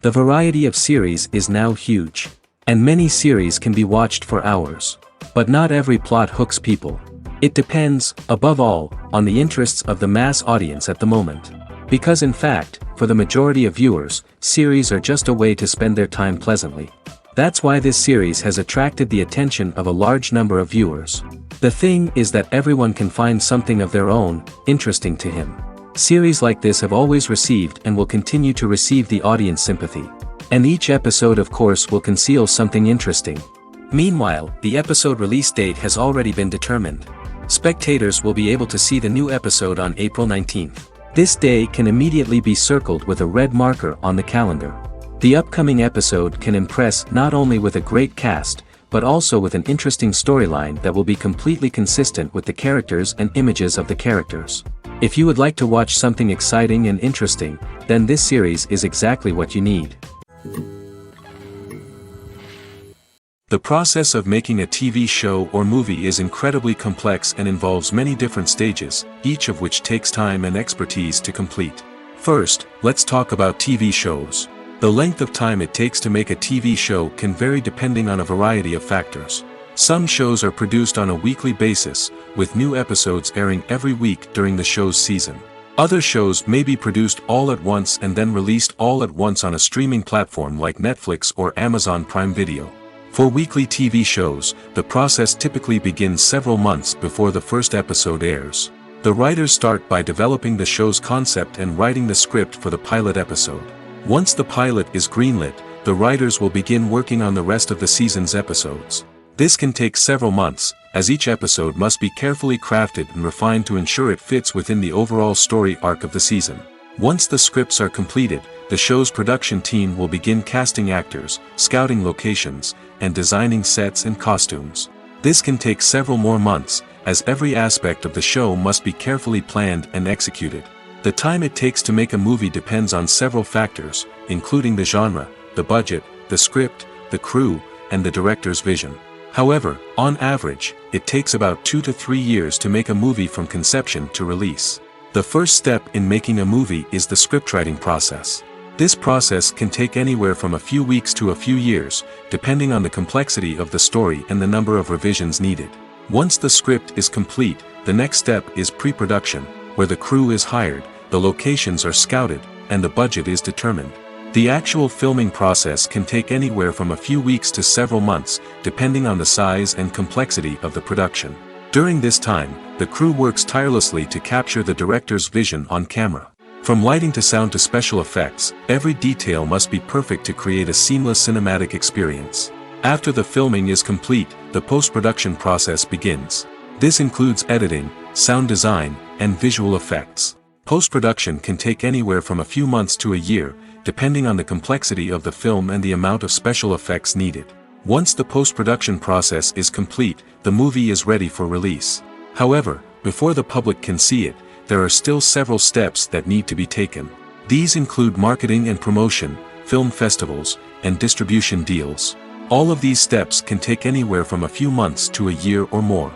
The variety of series is now huge. And many series can be watched for hours. But not every plot hooks people. It depends, above all, on the interests of the mass audience at the moment. Because in fact, for the majority of viewers, series are just a way to spend their time pleasantly. That's why this series has attracted the attention of a large number of viewers. The thing is that everyone can find something of their own, interesting to him. Series like this have always received and will continue to receive the audience sympathy. And each episode of course will conceal something interesting. Meanwhile, the episode release date has already been determined. Spectators will be able to see the new episode on April 19th. This day can immediately be circled with a red marker on the calendar. The upcoming episode can impress not only with a great cast, but also with an interesting storyline that will be completely consistent with the characters and images of the characters. If you would like to watch something exciting and interesting, then this series is exactly what you need. The process of making a TV show or movie is incredibly complex and involves many different stages, each of which takes time and expertise to complete. First, let's talk about TV shows. The length of time it takes to make a TV show can vary depending on a variety of factors. Some shows are produced on a weekly basis, with new episodes airing every week during the show's season. Other shows may be produced all at once and then released all at once on a streaming platform like Netflix or Amazon Prime Video. For weekly TV shows, the process typically begins several months before the first episode airs. The writers start by developing the show's concept and writing the script for the pilot episode. Once the pilot is greenlit, the writers will begin working on the rest of the season's episodes. This can take several months, as each episode must be carefully crafted and refined to ensure it fits within the overall story arc of the season. Once the scripts are completed, the show's production team will begin casting actors, scouting locations, and designing sets and costumes. This can take several more months, as every aspect of the show must be carefully planned and executed. The time it takes to make a movie depends on several factors, including the genre, the budget, the script, the crew, and the director's vision. However, on average, it takes about 2 to 3 years to make a movie from conception to release. The first step in making a movie is the scriptwriting process. This process can take anywhere from a few weeks to a few years, depending on the complexity of the story and the number of revisions needed. Once the script is complete, the next step is pre-production, where the crew is hired, the locations are scouted, and the budget is determined. The actual filming process can take anywhere from a few weeks to several months, depending on the size and complexity of the production. During this time, the crew works tirelessly to capture the director's vision on camera. From lighting to sound to special effects, every detail must be perfect to create a seamless cinematic experience. After the filming is complete, the post-production process begins. This includes editing, sound design, and visual effects. Post-production can take anywhere from a few months to a year, depending on the complexity of the film and the amount of special effects needed. Once the post-production process is complete, the movie is ready for release. However, before the public can see it, there are still several steps that need to be taken. These include marketing and promotion, film festivals, and distribution deals. All of these steps can take anywhere from a few months to a year or more.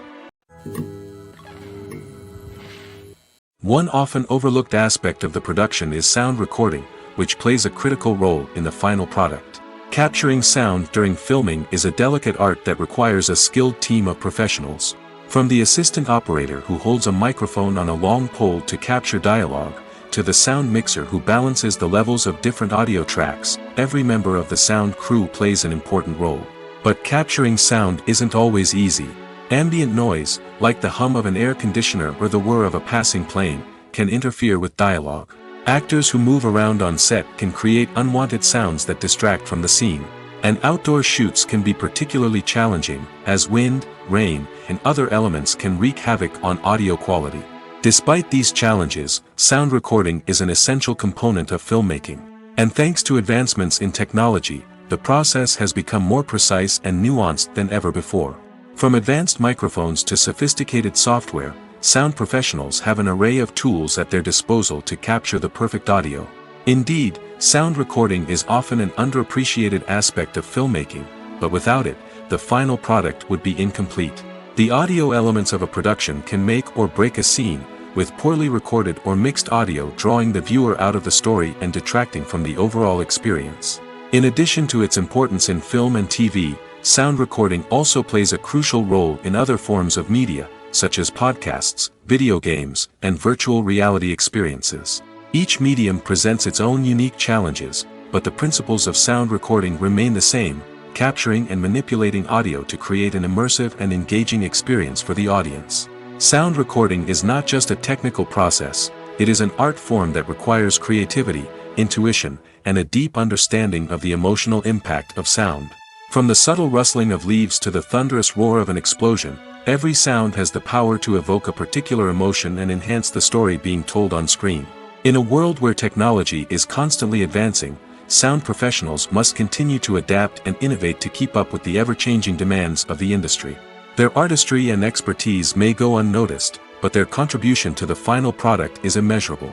One often overlooked aspect of the production is sound recording, which plays a critical role in the final product. Capturing sound during filming is a delicate art that requires a skilled team of professionals. From the assistant operator who holds a microphone on a long pole to capture dialogue, to the sound mixer who balances the levels of different audio tracks, every member of the sound crew plays an important role. But capturing sound isn't always easy. Ambient noise, like the hum of an air conditioner or the whir of a passing plane, can interfere with dialogue. Actors who move around on set can create unwanted sounds that distract from the scene. And outdoor shoots can be particularly challenging, as wind, rain, and other elements can wreak havoc on audio quality. Despite these challenges, sound recording is an essential component of filmmaking. And thanks to advancements in technology, the process has become more precise and nuanced than ever before. From advanced microphones to sophisticated software, sound professionals have an array of tools at their disposal to capture the perfect audio. Indeed, sound recording is often an underappreciated aspect of filmmaking, but without it, the final product would be incomplete. The audio elements of a production can make or break a scene, with poorly recorded or mixed audio drawing the viewer out of the story and detracting from the overall experience. In addition to its importance in film and TV, sound recording also plays a crucial role in other forms of media, such as podcasts, video games, and virtual reality experiences. Each medium presents its own unique challenges, but the principles of sound recording remain the same, capturing and manipulating audio to create an immersive and engaging experience for the audience. Sound recording is not just a technical process, it is an art form that requires creativity, intuition, and a deep understanding of the emotional impact of sound. From the subtle rustling of leaves to the thunderous roar of an explosion, every sound has the power to evoke a particular emotion and enhance the story being told on screen. In a world where technology is constantly advancing, sound professionals must continue to adapt and innovate to keep up with the ever-changing demands of the industry. Their artistry and expertise may go unnoticed, but their contribution to the final product is immeasurable.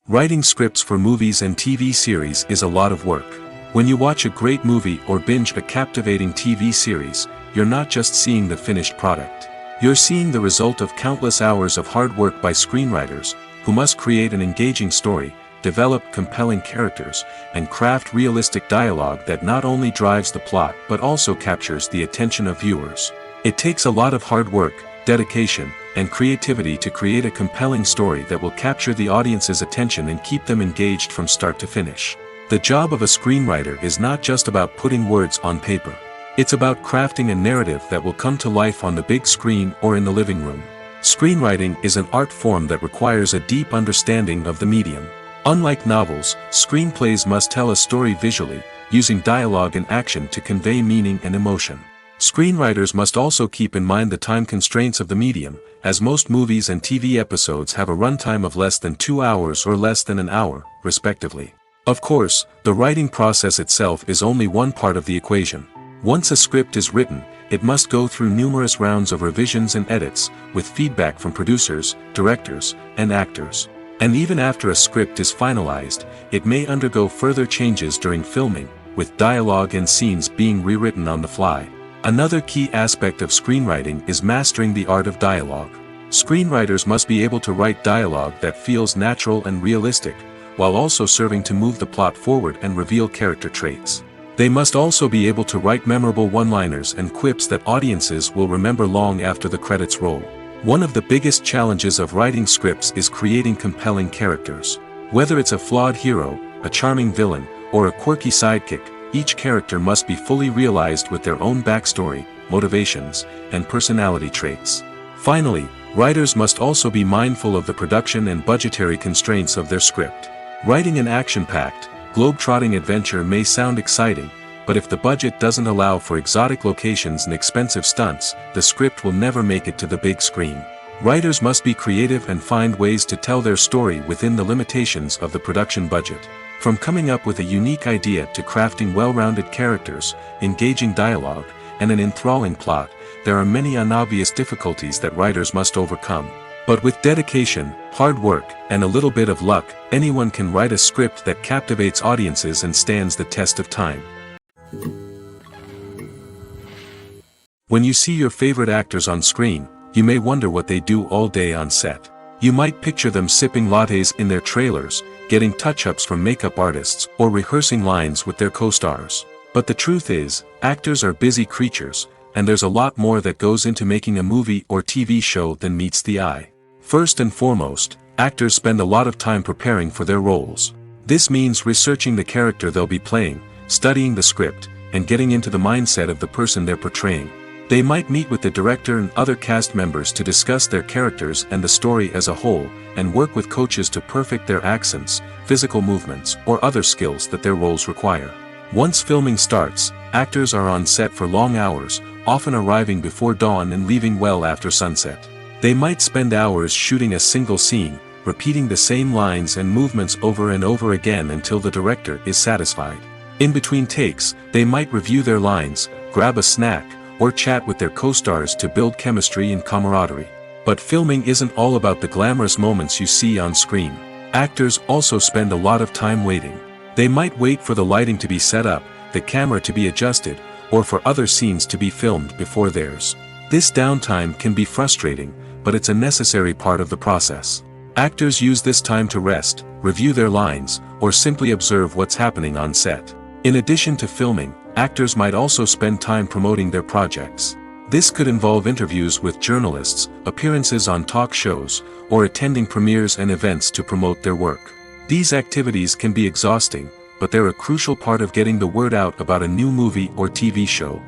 Writing scripts for movies and TV series is a lot of work. When you watch a great movie or binge a captivating TV series, you're not just seeing the finished product. You're seeing the result of countless hours of hard work by screenwriters, who must create an engaging story, develop compelling characters, and craft realistic dialogue that not only drives the plot but also captures the attention of viewers. It takes a lot of hard work, dedication, and creativity to create a compelling story that will capture the audience's attention and keep them engaged from start to finish. The job of a screenwriter is not just about putting words on paper. It's about crafting a narrative that will come to life on the big screen or in the living room. Screenwriting is an art form that requires a deep understanding of the medium. Unlike novels, screenplays must tell a story visually, using dialogue and action to convey meaning and emotion. Screenwriters must also keep in mind the time constraints of the medium, as most movies and TV episodes have a runtime of less than 2 hours or less than an hour, respectively. Of course, the writing process itself is only one part of the equation. Once a script is written, it must go through numerous rounds of revisions and edits, with feedback from producers, directors, and actors. And even after a script is finalized, it may undergo further changes during filming, with dialogue and scenes being rewritten on the fly. Another key aspect of screenwriting is mastering the art of dialogue. Screenwriters must be able to write dialogue that feels natural and realistic, while also serving to move the plot forward and reveal character traits. They must also be able to write memorable one-liners and quips that audiences will remember long after the credits roll. One of the biggest challenges of writing scripts is creating compelling characters. Whether it's a flawed hero, a charming villain, or a quirky sidekick, each character must be fully realized with their own backstory, motivations, and personality traits. Finally, writers must also be mindful of the production and budgetary constraints of their script. Writing an action-packed, globe-trotting adventure may sound exciting, but if the budget doesn't allow for exotic locations and expensive stunts, the script will never make it to the big screen. Writers must be creative and find ways to tell their story within the limitations of the production budget. From coming up with a unique idea to crafting well-rounded characters, engaging dialogue, and an enthralling plot, there are many unobvious difficulties that writers must overcome. But with dedication, hard work, and a little bit of luck, anyone can write a script that captivates audiences and stands the test of time. When you see your favorite actors on screen, you may wonder what they do all day on set. You might picture them sipping lattes in their trailers, getting touch-ups from makeup artists, or rehearsing lines with their co-stars. But the truth is, actors are busy creatures, and there's a lot more that goes into making a movie or TV show than meets the eye. First and foremost, actors spend a lot of time preparing for their roles. This means researching the character they'll be playing, studying the script, and getting into the mindset of the person they're portraying. They might meet with the director and other cast members to discuss their characters and the story as a whole, and work with coaches to perfect their accents, physical movements, or other skills that their roles require. Once filming starts, actors are on set for long hours, often arriving before dawn and leaving well after sunset. They might spend hours shooting a single scene, repeating the same lines and movements over and over again until the director is satisfied. In between takes, they might review their lines, grab a snack, or chat with their co-stars to build chemistry and camaraderie. But filming isn't all about the glamorous moments you see on screen. Actors also spend a lot of time waiting. They might wait for the lighting to be set up, the camera to be adjusted, or for other scenes to be filmed before theirs. This downtime can be frustrating, but it's a necessary part of the process. Actors use this time to rest, review their lines, or simply observe what's happening on set. In addition to filming, actors might also spend time promoting their projects. This could involve interviews with journalists, appearances on talk shows, or attending premieres and events to promote their work. These activities can be exhausting, but they're a crucial part of getting the word out about a new movie or TV show.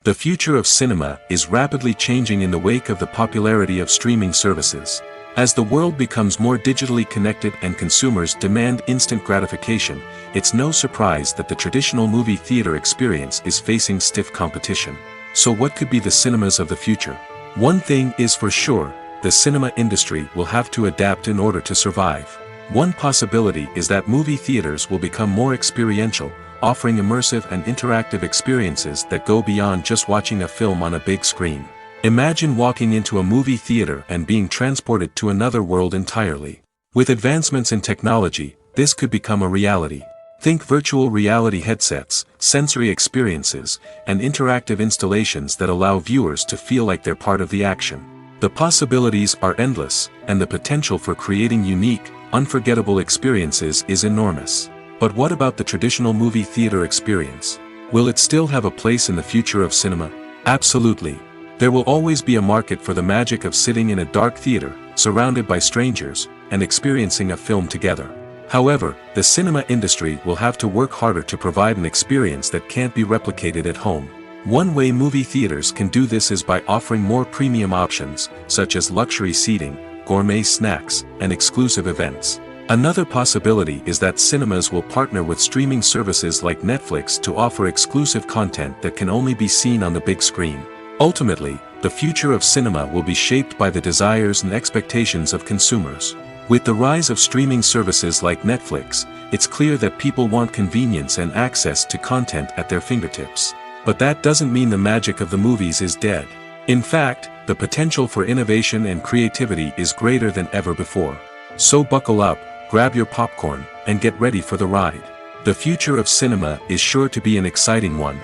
The future of cinema is rapidly changing in the wake of the popularity of streaming services. As the world becomes more digitally connected and consumers demand instant gratification, it's no surprise that the traditional movie theater experience is facing stiff competition. So what could be the cinemas of the future? One thing is for sure, the cinema industry will have to adapt in order to survive. One possibility is that movie theaters will become more experiential, offering immersive and interactive experiences that go beyond just watching a film on a big screen. Imagine walking into a movie theater and being transported to another world entirely. With advancements in technology, this could become a reality. Think virtual reality headsets, sensory experiences, and interactive installations that allow viewers to feel like they're part of the action. The possibilities are endless, and the potential for creating unique, unforgettable experiences is enormous. But what about the traditional movie theater experience? Will it still have a place in the future of cinema? Absolutely. There will always be a market for the magic of sitting in a dark theater, surrounded by strangers, and experiencing a film together. However, the cinema industry will have to work harder to provide an experience that can't be replicated at home. One way movie theaters can do this is by offering more premium options, such as luxury seating, gourmet snacks, and exclusive events. Another possibility is that cinemas will partner with streaming services like Netflix to offer exclusive content that can only be seen on the big screen. Ultimately, the future of cinema will be shaped by the desires and expectations of consumers. With the rise of streaming services like Netflix, it's clear that people want convenience and access to content at their fingertips. But that doesn't mean the magic of the movies is dead. In fact, the potential for innovation and creativity is greater than ever before. So buckle up, grab your popcorn, and get ready for the ride. The future of cinema is sure to be an exciting one.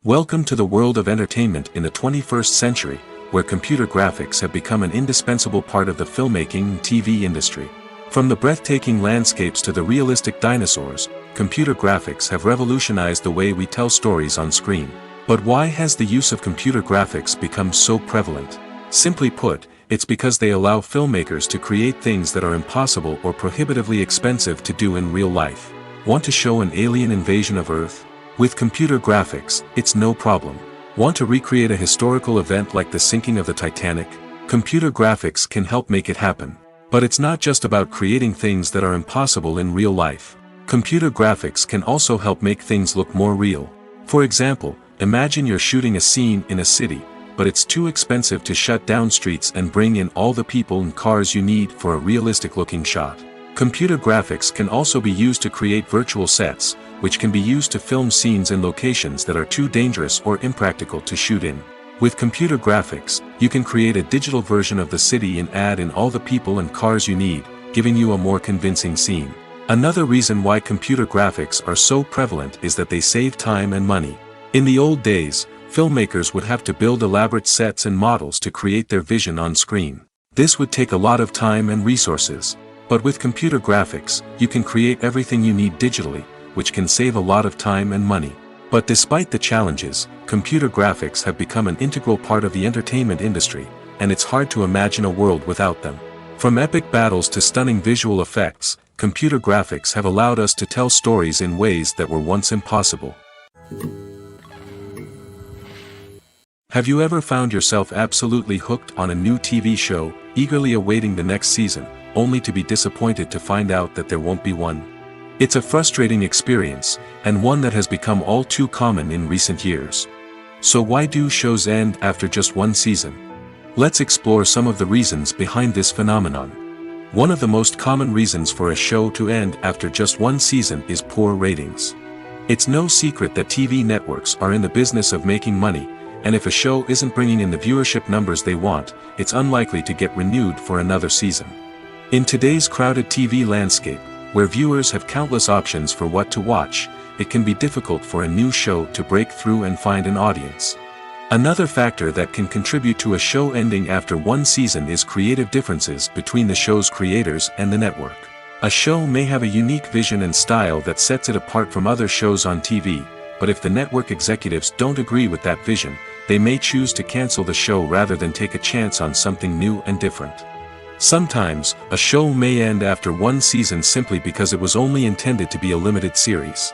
Welcome to the world of entertainment in the 21st century, where computer graphics have become an indispensable part of the filmmaking and TV industry. From the breathtaking landscapes to the realistic dinosaurs, computer graphics have revolutionized the way we tell stories on screen. But why has the use of computer graphics become so prevalent? Simply put, it's because they allow filmmakers to create things that are impossible or prohibitively expensive to do in real life. Want to show an alien invasion of Earth? With computer graphics, it's no problem. Want to recreate a historical event like the sinking of the Titanic? Computer graphics can help make it happen. But it's not just about creating things that are impossible in real life. Computer graphics can also help make things look more real. For example, imagine you're shooting a scene in a city, but it's too expensive to shut down streets and bring in all the people and cars you need for a realistic-looking shot. Computer graphics can also be used to create virtual sets, which can be used to film scenes in locations that are too dangerous or impractical to shoot in. With computer graphics, you can create a digital version of the city and add in all the people and cars you need, giving you a more convincing scene. Another reason why computer graphics are so prevalent is that they save time and money. In the old days, filmmakers would have to build elaborate sets and models to create their vision on screen. This would take a lot of time and resources. But with computer graphics, you can create everything you need digitally, which can save a lot of time and money. But despite the challenges, computer graphics have become an integral part of the entertainment industry, and it's hard to imagine a world without them. From epic battles to stunning visual effects, computer graphics have allowed us to tell stories in ways that were once impossible. Have you ever found yourself absolutely hooked on a new TV show, eagerly awaiting the next season, only to be disappointed to find out that there won't be one? It's a frustrating experience, and one that has become all too common in recent years. So why do shows end after just one season? Let's explore some of the reasons behind this phenomenon. One of the most common reasons for a show to end after just one season is poor ratings. It's no secret that TV networks are in the business of making money, and if a show isn't bringing in the viewership numbers they want, it's unlikely to get renewed for another season. In today's crowded TV landscape, Where viewers have countless options for what to watch, it can be difficult for a new show to break through and find an audience. Another factor that can contribute to a show ending after one season is creative differences between the show's creators and the network. A show may have a unique vision and style that sets it apart from other shows on TV, but if the network executives don't agree with that vision, they may choose to cancel the show rather than take a chance on something new and different. Sometimes, a show may end after one season simply because it was only intended to be a limited series.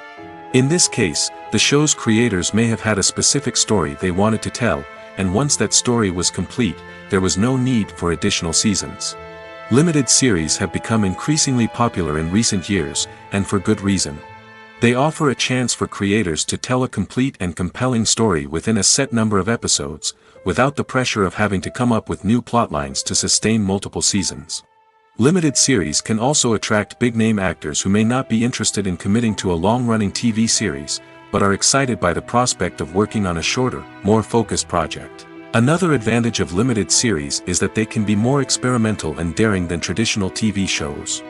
In this case, the show's creators may have had a specific story they wanted to tell, and once that story was complete, there was no need for additional seasons. Limited series have become increasingly popular in recent years, and for good reason. They offer a chance for creators to tell a complete and compelling story within a set number of episodes, without the pressure of having to come up with new plotlines to sustain multiple seasons. Limited series can also attract big-name actors who may not be interested in committing to a long-running TV series, but are excited by the prospect of working on a shorter, more focused project. Another advantage of limited series is that they can be more experimental and daring than traditional TV shows.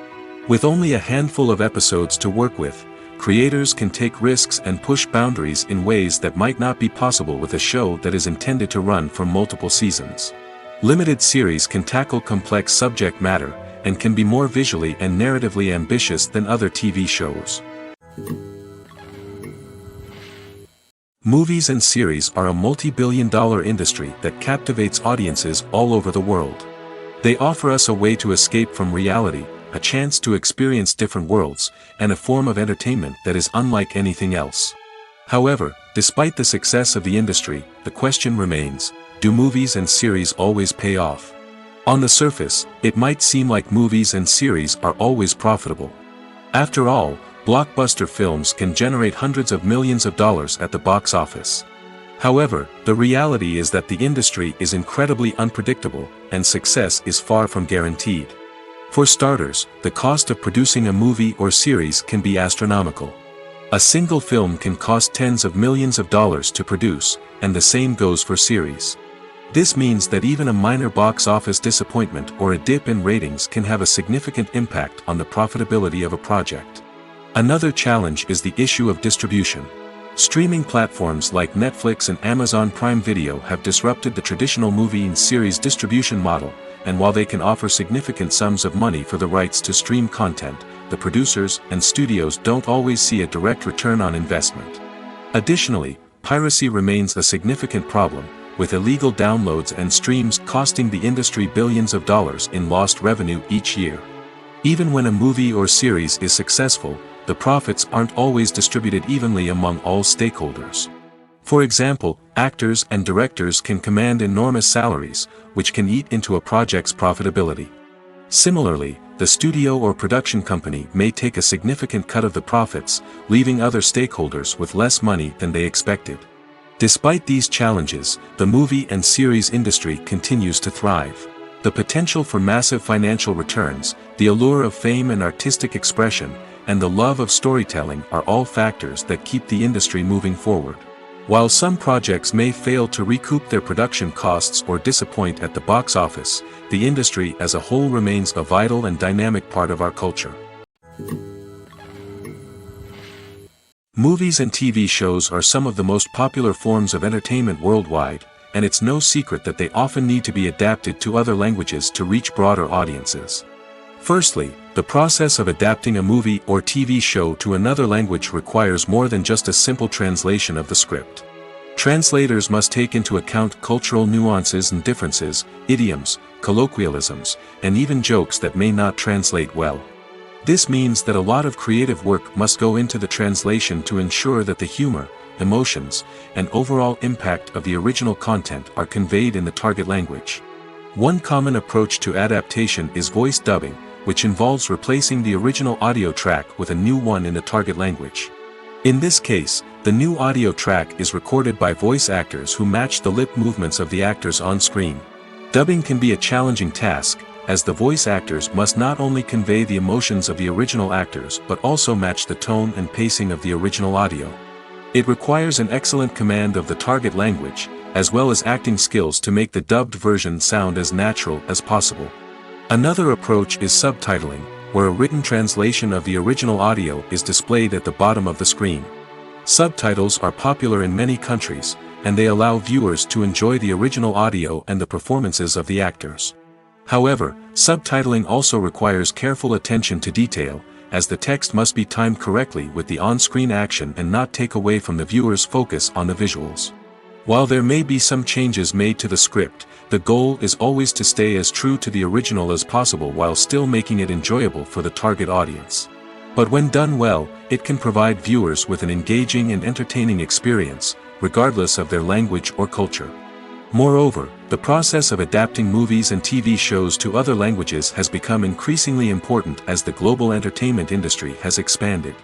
With only a handful of episodes to work with, creators can take risks and push boundaries in ways that might not be possible with a show that is intended to run for multiple seasons. Limited series can tackle complex subject matter, and can be more visually and narratively ambitious than other TV shows. Movies and series are a multi-billion-dollar industry that captivates audiences all over the world. They offer us a way to escape from reality, a chance to experience different worlds, and a form of entertainment that is unlike anything else. However, despite the success of the industry, the question remains, do movies and series always pay off? On the surface, it might seem like movies and series are always profitable. After all, blockbuster films can generate hundreds of millions of dollars at the box office. However, the reality is that the industry is incredibly unpredictable, and success is far from guaranteed. For starters, the cost of producing a movie or series can be astronomical. A single film can cost tens of millions of dollars to produce, and the same goes for series. This means that even a minor box office disappointment or a dip in ratings can have a significant impact on the profitability of a project. Another challenge is the issue of distribution. Streaming platforms like Netflix and Amazon Prime Video have disrupted the traditional movie and series distribution model, and while they can offer significant sums of money for the rights to stream content, the producers and studios don't always see a direct return on investment. Additionally, piracy remains a significant problem, with illegal downloads and streams costing the industry billions of dollars in lost revenue each year. Even when a movie or series is successful, the profits aren't always distributed evenly among all stakeholders. For example, actors and directors can command enormous salaries, which can eat into a project's profitability. Similarly, the studio or production company may take a significant cut of the profits, leaving other stakeholders with less money than they expected. Despite these challenges, the movie and series industry continues to thrive. The potential for massive financial returns, the allure of fame and artistic expression, and the love of storytelling are all factors that keep the industry moving forward. While some projects may fail to recoup their production costs or disappoint at the box office, the industry as a whole remains a vital and dynamic part of our culture. Movies and TV shows are some of the most popular forms of entertainment worldwide, and it's no secret that they often need to be adapted to other languages to reach broader audiences. Firstly, the process of adapting a movie or TV show to another language requires more than just a simple translation of the script. Translators must take into account cultural nuances and differences, idioms, colloquialisms, and even jokes that may not translate well. This means that a lot of creative work must go into the translation to ensure that the humor, emotions, and overall impact of the original content are conveyed in the target language. One common approach to adaptation is voice dubbing, which involves replacing the original audio track with a new one in the target language. In this case, the new audio track is recorded by voice actors who match the lip movements of the actors on screen. Dubbing can be a challenging task, as the voice actors must not only convey the emotions of the original actors but also match the tone and pacing of the original audio. It requires an excellent command of the target language, as well as acting skills to make the dubbed version sound as natural as possible. Another approach is subtitling, where a written translation of the original audio is displayed at the bottom of the screen. Subtitles are popular in many countries, and they allow viewers to enjoy the original audio and the performances of the actors. However, subtitling also requires careful attention to detail, as the text must be timed correctly with the on-screen action and not take away from the viewer's focus on the visuals. While there may be some changes made to the script, the goal is always to stay as true to the original as possible while still making it enjoyable for the target audience. But when done well, it can provide viewers with an engaging and entertaining experience, regardless of their language or culture. Moreover, the process of adapting movies and TV shows to other languages has become increasingly important as the global entertainment industry has expanded.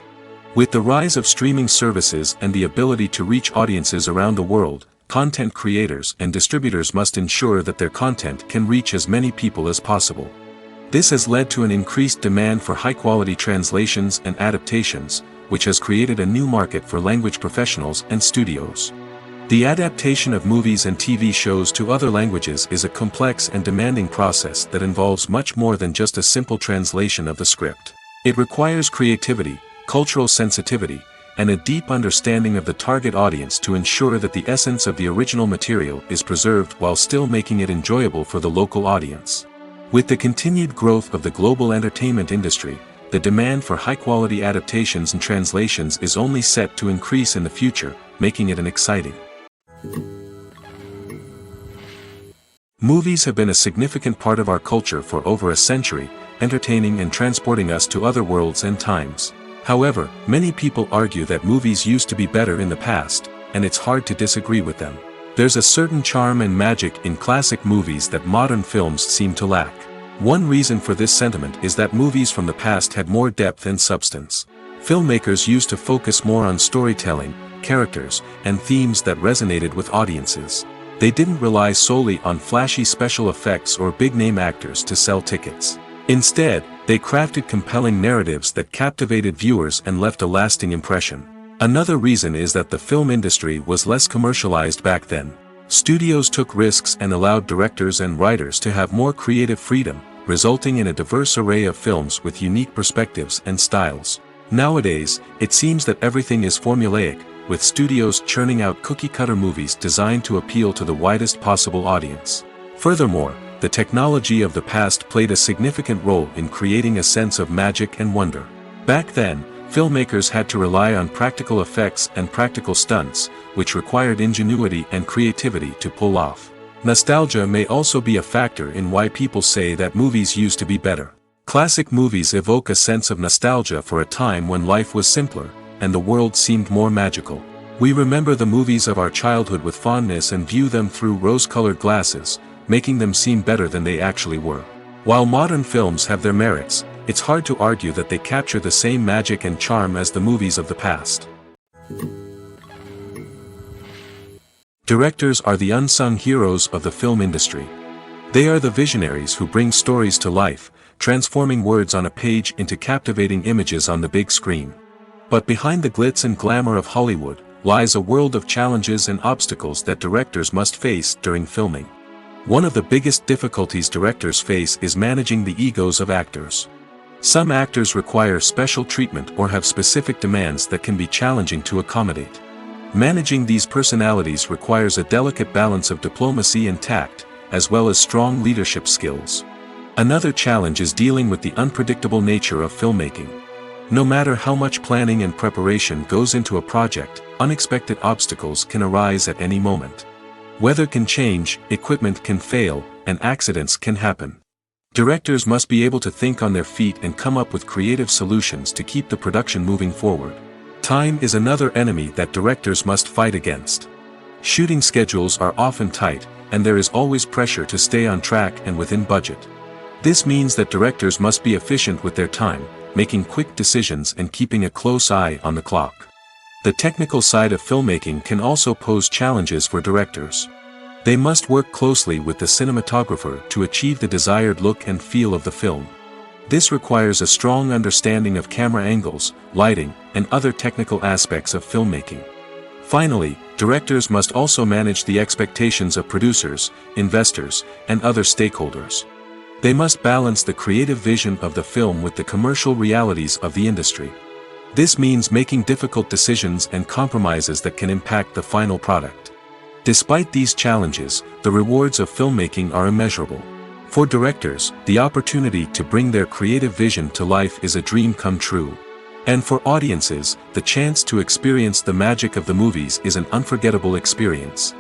With the rise of streaming services and the ability to reach audiences around the world, content creators and distributors must ensure that their content can reach as many people as possible. This has led to an increased demand for high-quality translations and adaptations, which has created a new market for language professionals and studios. The adaptation of movies and TV shows to other languages is a complex and demanding process that involves much more than just a simple translation of the script. It requires creativity, cultural sensitivity, and a deep understanding of the target audience to ensure that the essence of the original material is preserved while still making it enjoyable for the local audience. With the continued growth of the global entertainment industry, the demand for high-quality adaptations and translations is only set to increase in the future, making it an exciting. Movies have been a significant part of our culture for over a century, entertaining and transporting us to other worlds and times. However, many people argue that movies used to be better in the past, and it's hard to disagree with them. There's a certain charm and magic in classic movies that modern films seem to lack. One reason for this sentiment is that movies from the past had more depth and substance. Filmmakers used to focus more on storytelling, characters, and themes that resonated with audiences. They didn't rely solely on flashy special effects or big-name actors to sell tickets. Instead, they crafted compelling narratives that captivated viewers and left a lasting impression. Another reason is that the film industry was less commercialized back then. Studios took risks and allowed directors and writers to have more creative freedom, resulting in a diverse array of films with unique perspectives and styles. Nowadays, it seems that everything is formulaic, with studios churning out cookie-cutter movies designed to appeal to the widest possible audience. Furthermore, the technology of the past played a significant role in creating a sense of magic and wonder. Back then, filmmakers had to rely on practical effects and practical stunts, which required ingenuity and creativity to pull off. Nostalgia may also be a factor in why people say that movies used to be better. Classic movies evoke a sense of nostalgia for a time when life was simpler, and the world seemed more magical. We remember the movies of our childhood with fondness and view them through rose-colored glasses, making them seem better than they actually were. While modern films have their merits, it's hard to argue that they capture the same magic and charm as the movies of the past. Directors are the unsung heroes of the film industry. They are the visionaries who bring stories to life, transforming words on a page into captivating images on the big screen. But behind the glitz and glamour of Hollywood, lies a world of challenges and obstacles that directors must face during filming. One of the biggest difficulties directors face is managing the egos of actors. Some actors require special treatment or have specific demands that can be challenging to accommodate. Managing these personalities requires a delicate balance of diplomacy and tact, as well as strong leadership skills. Another challenge is dealing with the unpredictable nature of filmmaking. No matter how much planning and preparation goes into a project, unexpected obstacles can arise at any moment. Weather can change, equipment can fail, and accidents can happen. Directors must be able to think on their feet and come up with creative solutions to keep the production moving forward. Time is another enemy that directors must fight against. Shooting schedules are often tight, and there is always pressure to stay on track and within budget. This means that directors must be efficient with their time, making quick decisions and keeping a close eye on the clock. The technical side of filmmaking can also pose challenges for directors. They must work closely with the cinematographer to achieve the desired look and feel of the film. This requires a strong understanding of camera angles, lighting, and other technical aspects of filmmaking. Finally, directors must also manage the expectations of producers, investors, and other stakeholders. They must balance the creative vision of the film with the commercial realities of the industry. This means making difficult decisions and compromises that can impact the final product. Despite these challenges, the rewards of filmmaking are immeasurable. For directors, the opportunity to bring their creative vision to life is a dream come true. And for audiences, the chance to experience the magic of the movies is an unforgettable experience.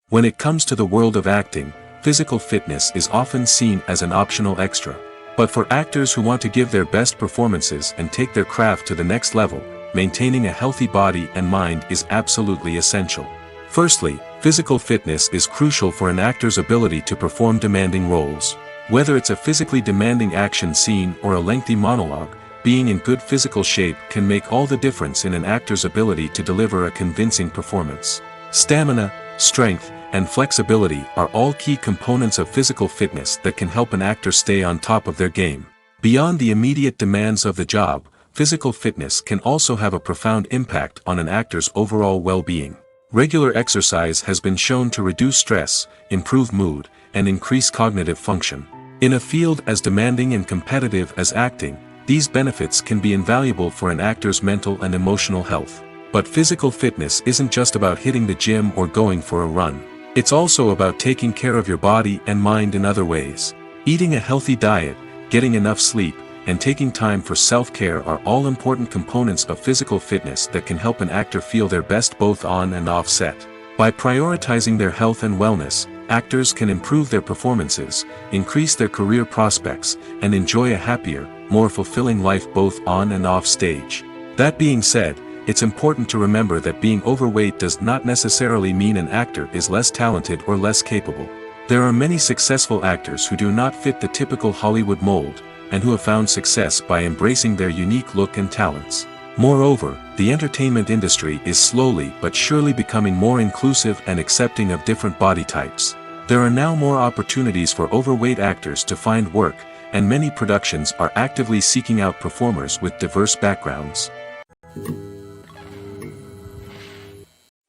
When it comes to the world of acting, physical fitness is often seen as an optional extra. But for actors who want to give their best performances and take their craft to the next level, maintaining a healthy body and mind is absolutely essential. Firstly, physical fitness is crucial for an actor's ability to perform demanding roles. Whether it's a physically demanding action scene or a lengthy monologue, being in good physical shape can make all the difference in an actor's ability to deliver a convincing performance. Stamina, strength, and flexibility are all key components of physical fitness that can help an actor stay on top of their game. Beyond the immediate demands of the job, physical fitness can also have a profound impact on an actor's overall well-being. Regular exercise has been shown to reduce stress, improve mood, and increase cognitive function. In a field as demanding and competitive as acting, these benefits can be invaluable for an actor's mental and emotional health. But physical fitness isn't just about hitting the gym or going for a run. It's also about taking care of your body and mind in other ways. Eating a healthy diet, getting enough sleep, and taking time for self-care are all important components of physical fitness that can help an actor feel their best both on and off set. By prioritizing their health and wellness, actors can improve their performances, increase their career prospects, and enjoy a happier, more fulfilling life both on and off stage. That being said, it's important to remember that being overweight does not necessarily mean an actor is less talented or less capable. There are many successful actors who do not fit the typical Hollywood mold, and who have found success by embracing their unique look and talents. Moreover, the entertainment industry is slowly but surely becoming more inclusive and accepting of different body types. There are now more opportunities for overweight actors to find work, and many productions are actively seeking out performers with diverse backgrounds.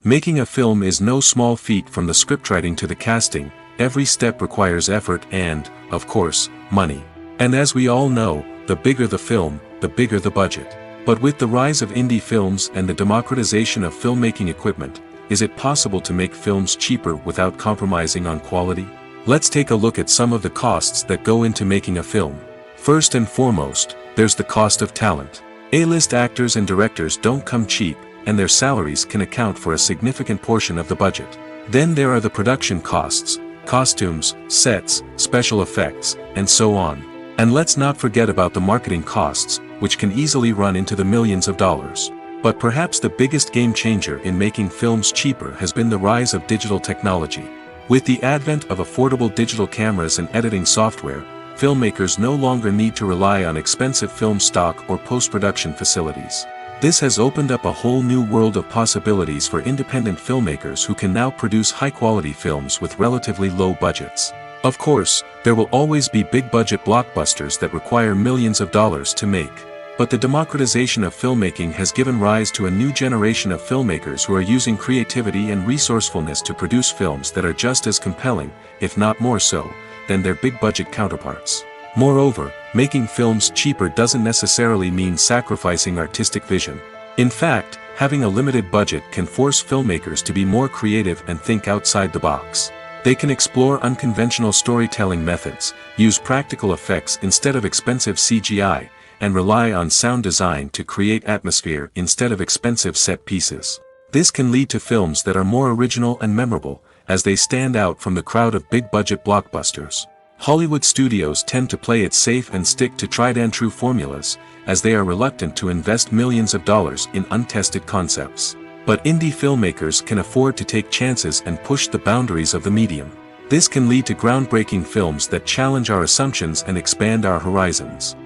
Making a film is no small feat. From the scriptwriting to the casting, every step requires effort and, of course, money. And as we all know, the bigger the film, the bigger the budget. But with the rise of indie films and the democratization of filmmaking equipment, is it possible to make films cheaper without compromising on quality? Let's take a look at some of the costs that go into making a film. First and foremost, there's the cost of talent. A-list actors and directors don't come cheap, and their salaries can account for a significant portion of the budget. Then there are the production costs, costumes, sets, special effects, and so on. And let's not forget about the marketing costs, which can easily run into the millions of dollars. But perhaps the biggest game changer in making films cheaper has been the rise of digital technology. With the advent of affordable digital cameras and editing software, filmmakers no longer need to rely on expensive film stock or post-production facilities. This has opened up a whole new world of possibilities for independent filmmakers who can now produce high-quality films with relatively low budgets. Of course, there will always be big-budget blockbusters that require millions of dollars to make. But the democratization of filmmaking has given rise to a new generation of filmmakers who are using creativity and resourcefulness to produce films that are just as compelling, if not more so, than their big-budget counterparts. Moreover, making films cheaper doesn't necessarily mean sacrificing artistic vision. In fact, having a limited budget can force filmmakers to be more creative and think outside the box. They can explore unconventional storytelling methods, use practical effects instead of expensive CGI, and rely on sound design to create atmosphere instead of expensive set pieces. This can lead to films that are more original and memorable, as they stand out from the crowd of big-budget blockbusters. Hollywood studios tend to play it safe and stick to tried-and-true formulas, as they are reluctant to invest millions of dollars in untested concepts. But indie filmmakers can afford to take chances and push the boundaries of the medium. This can lead to groundbreaking films that challenge our assumptions and expand our horizons.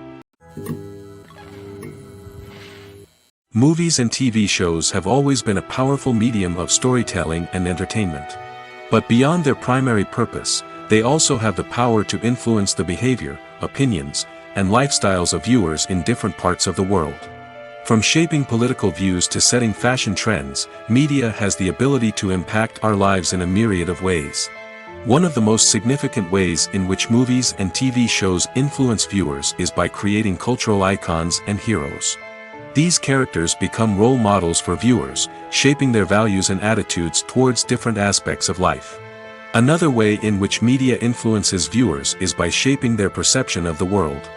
Movies and TV shows have always been a powerful medium of storytelling and entertainment. But beyond their primary purpose, they also have the power to influence the behavior, opinions, and lifestyles of viewers in different parts of the world. From shaping political views to setting fashion trends, media has the ability to impact our lives in a myriad of ways. One of the most significant ways in which movies and TV shows influence viewers is by creating cultural icons and heroes. These characters become role models for viewers, shaping their values and attitudes towards different aspects of life. Another way in which media influences viewers is by shaping their perception of the world.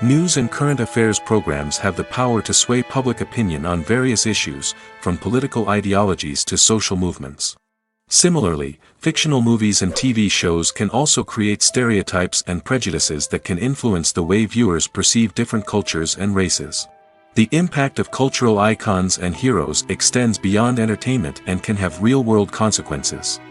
News and current affairs programs have the power to sway public opinion on various issues, from political ideologies to social movements. Similarly, fictional movies and TV shows can also create stereotypes and prejudices that can influence the way viewers perceive different cultures and races. The impact of cultural icons and heroes extends beyond entertainment and can have real-world consequences.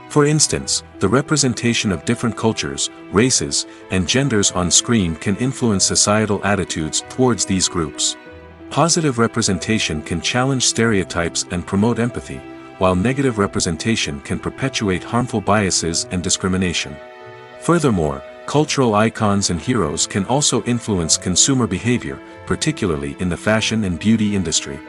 For instance, the representation of different cultures, races, and genders on screen can influence societal attitudes towards these groups. Positive representation can challenge stereotypes and promote empathy, while negative representation can perpetuate harmful biases and discrimination. Furthermore, cultural icons and heroes can also influence consumer behavior, particularly in the fashion and beauty industry.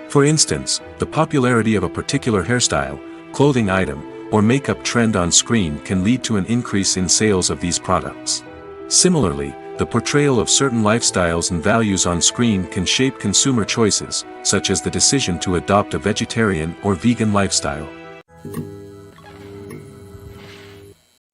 For instance, the popularity of a particular hairstyle, clothing item, or makeup trend on screen can lead to an increase in sales of these products. Similarly, the portrayal of certain lifestyles and values on screen can shape consumer choices, such as the decision to adopt a vegetarian or vegan lifestyle.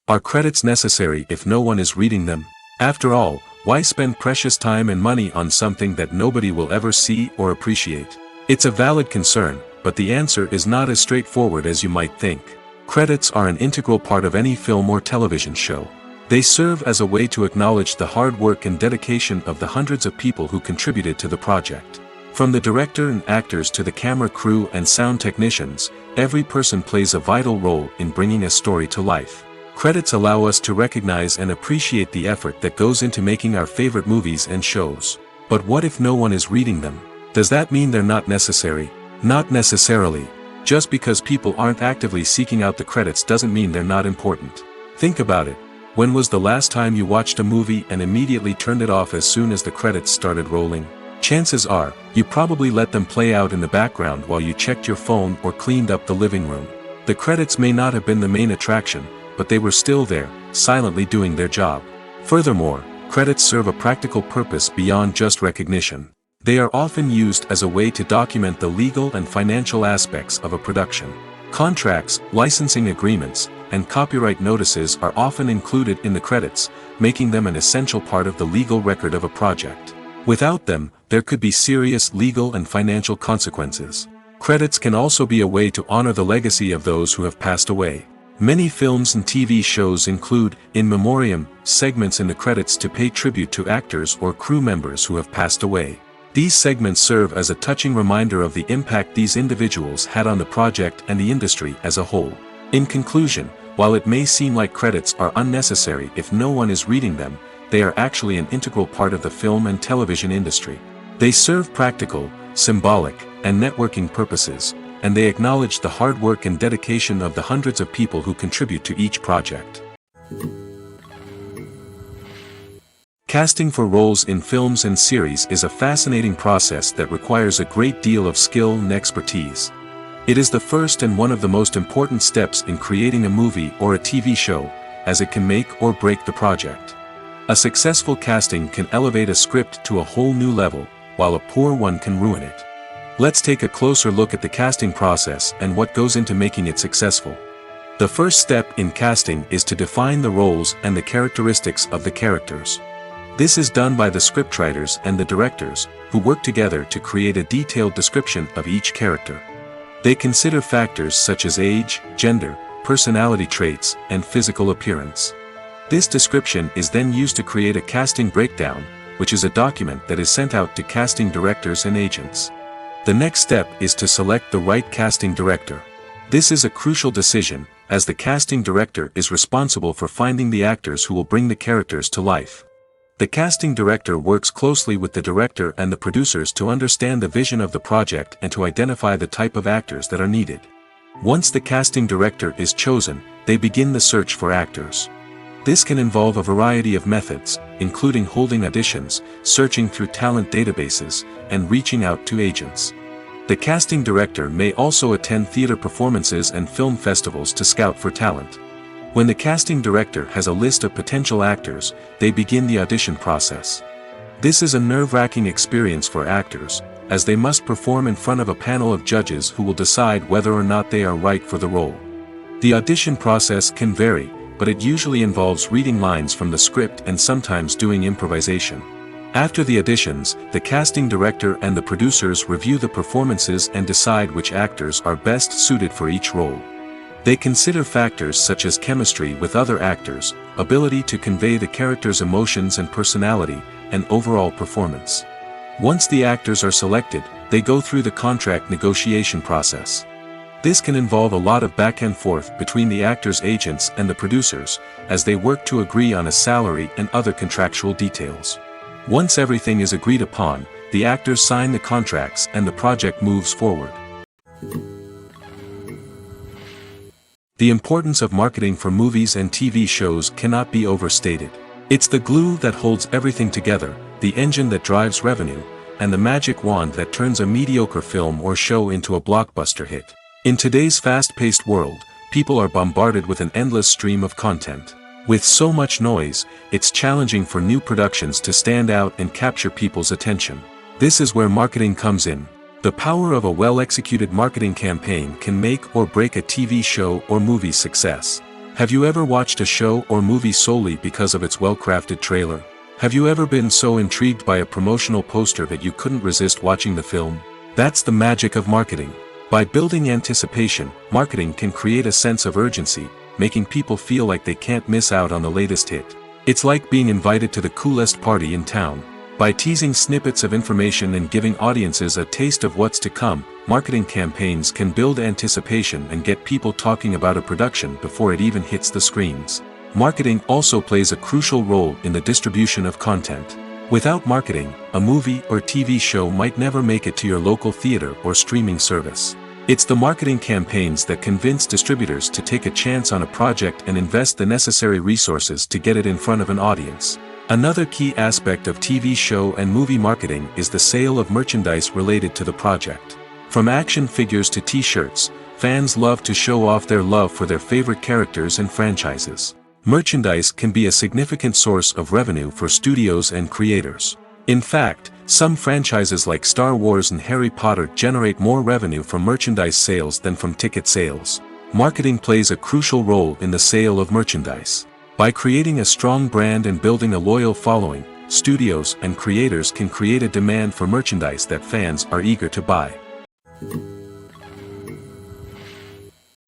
Are credits necessary if no one is reading them? After all, why spend precious time and money on something that nobody will ever see or appreciate? It's a valid concern, but the answer is not as straightforward as you might think. Credits are an integral part of any film or television show. They serve as a way to acknowledge the hard work and dedication of the hundreds of people who contributed to the project. From the director and actors to the camera crew and sound technicians, every person plays a vital role in bringing a story to life. Credits allow us to recognize and appreciate the effort that goes into making our favorite movies and shows. But what if no one is reading them? Does that mean they're not necessary? Not necessarily. Just because people aren't actively seeking out the credits doesn't mean they're not important. Think about it. When was the last time you watched a movie and immediately turned it off as soon as the credits started rolling? Chances are, you probably let them play out in the background while you checked your phone or cleaned up the living room. The credits may not have been the main attraction, but they were still there, silently doing their job. Furthermore, credits serve a practical purpose beyond just recognition. They are often used as a way to document the legal and financial aspects of a production. Contracts, licensing agreements, and copyright notices are often included in the credits, making them an essential part of the legal record of a project. Without them, there could be serious legal and financial consequences. Credits can also be a way to honor the legacy of those who have passed away. Many films and TV shows include, in memoriam, segments in the credits to pay tribute to actors or crew members who have passed away. These segments serve as a touching reminder of the impact these individuals had on the project and the industry as a whole. In conclusion, while it may seem like credits are unnecessary if no one is reading them, they are actually an integral part of the film and television industry. They serve practical, symbolic, and networking purposes, and they acknowledge the hard work and dedication of the hundreds of people who contribute to each project. Casting for roles in films and series is a fascinating process that requires a great deal of skill and expertise. It is the first and one of the most important steps in creating a movie or a TV show, as it can make or break the project. A successful casting can elevate a script to a whole new level, while a poor one can ruin it. Let's take a closer look at the casting process and what goes into making it successful. The first step in casting is to define the roles and the characteristics of the characters. This is done by the scriptwriters and the directors, who work together to create a detailed description of each character. They consider factors such as age, gender, personality traits, and physical appearance. This description is then used to create a casting breakdown, which is a document that is sent out to casting directors and agents. The next step is to select the right casting director. This is a crucial decision, as the casting director is responsible for finding the actors who will bring the characters to life. The casting director works closely with the director and the producers to understand the vision of the project and to identify the type of actors that are needed. Once the casting director is chosen, they begin the search for actors. This can involve a variety of methods, including holding auditions, searching through talent databases, and reaching out to agents. The casting director may also attend theater performances and film festivals to scout for talent. When the casting director has a list of potential actors, they begin the audition process. This is a nerve-wracking experience for actors, as they must perform in front of a panel of judges who will decide whether or not they are right for the role. The audition process can vary, but it usually involves reading lines from the script and sometimes doing improvisation. After the auditions, the casting director and the producers review the performances and decide which actors are best suited for each role. They consider factors such as chemistry with other actors, ability to convey the character's emotions and personality, and overall performance. Once the actors are selected, they go through the contract negotiation process. This can involve a lot of back and forth between the actors' agents and the producers, as they work to agree on a salary and other contractual details. Once everything is agreed upon, the actors sign the contracts and the project moves forward. The importance of marketing for movies and TV shows cannot be overstated. It's the glue that holds everything together, the engine that drives revenue, and the magic wand that turns a mediocre film or show into a blockbuster hit. In today's fast-paced world, people are bombarded with an endless stream of content. With so much noise, it's challenging for new productions to stand out and capture people's attention. This is where marketing comes in. The power of a well-executed marketing campaign can make or break a TV show or movie's success. Have you ever watched a show or movie solely because of its well-crafted trailer? Have you ever been so intrigued by a promotional poster that you couldn't resist watching the film? That's the magic of marketing. By building anticipation, marketing can create a sense of urgency, making people feel like they can't miss out on the latest hit. It's like being invited to the coolest party in town. By teasing snippets of information and giving audiences a taste of what's to come, marketing campaigns can build anticipation and get people talking about a production before it even hits the screens. Marketing also plays a crucial role in the distribution of content. Without marketing, a movie or TV show might never make it to your local theater or streaming service. It's the marketing campaigns that convince distributors to take a chance on a project and invest the necessary resources to get it in front of an audience. Another key aspect of TV show and movie marketing is the sale of merchandise related to the project. From action figures to t-shirts, fans love to show off their love for their favorite characters and franchises. Merchandise can be a significant source of revenue for studios and creators. In fact, some franchises like Star Wars and Harry Potter generate more revenue from merchandise sales than from ticket sales. Marketing plays a crucial role in the sale of merchandise. By creating a strong brand and building a loyal following, studios and creators can create a demand for merchandise that fans are eager to buy.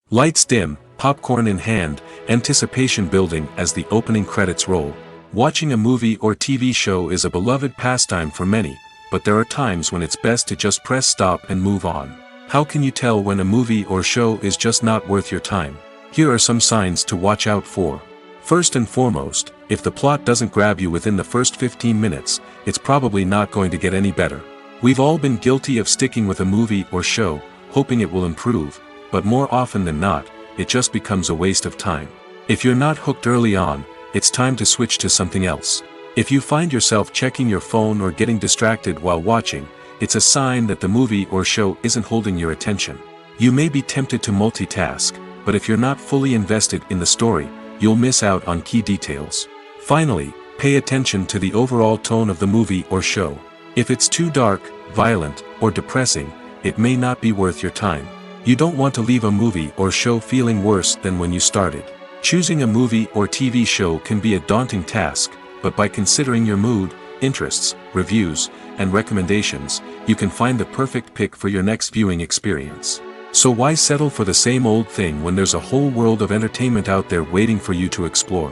Lights dim, popcorn in hand, anticipation building as the opening credits roll. Watching a movie or TV show is a beloved pastime for many, but there are times when it's best to just press stop and move on. How can you tell when a movie or show is just not worth your time? Here are some signs to watch out for. First and foremost, if the plot doesn't grab you within the first 15 minutes, it's probably not going to get any better. We've all been guilty of sticking with a movie or show, hoping it will improve, but more often than not, it just becomes a waste of time. If you're not hooked early on, it's time to switch to something else. If you find yourself checking your phone or getting distracted while watching, it's a sign that the movie or show isn't holding your attention. You may be tempted to multitask, but if you're not fully invested in the story, you'll miss out on key details. Finally, pay attention to the overall tone of the movie or show. If it's too dark, violent, or depressing, it may not be worth your time. You don't want to leave a movie or show feeling worse than when you started. Choosing a movie or TV show can be a daunting task, but by considering your mood, interests, reviews, and recommendations, you can find the perfect pick for your next viewing experience. So why settle for the same old thing when there's a whole world of entertainment out there waiting for you to explore?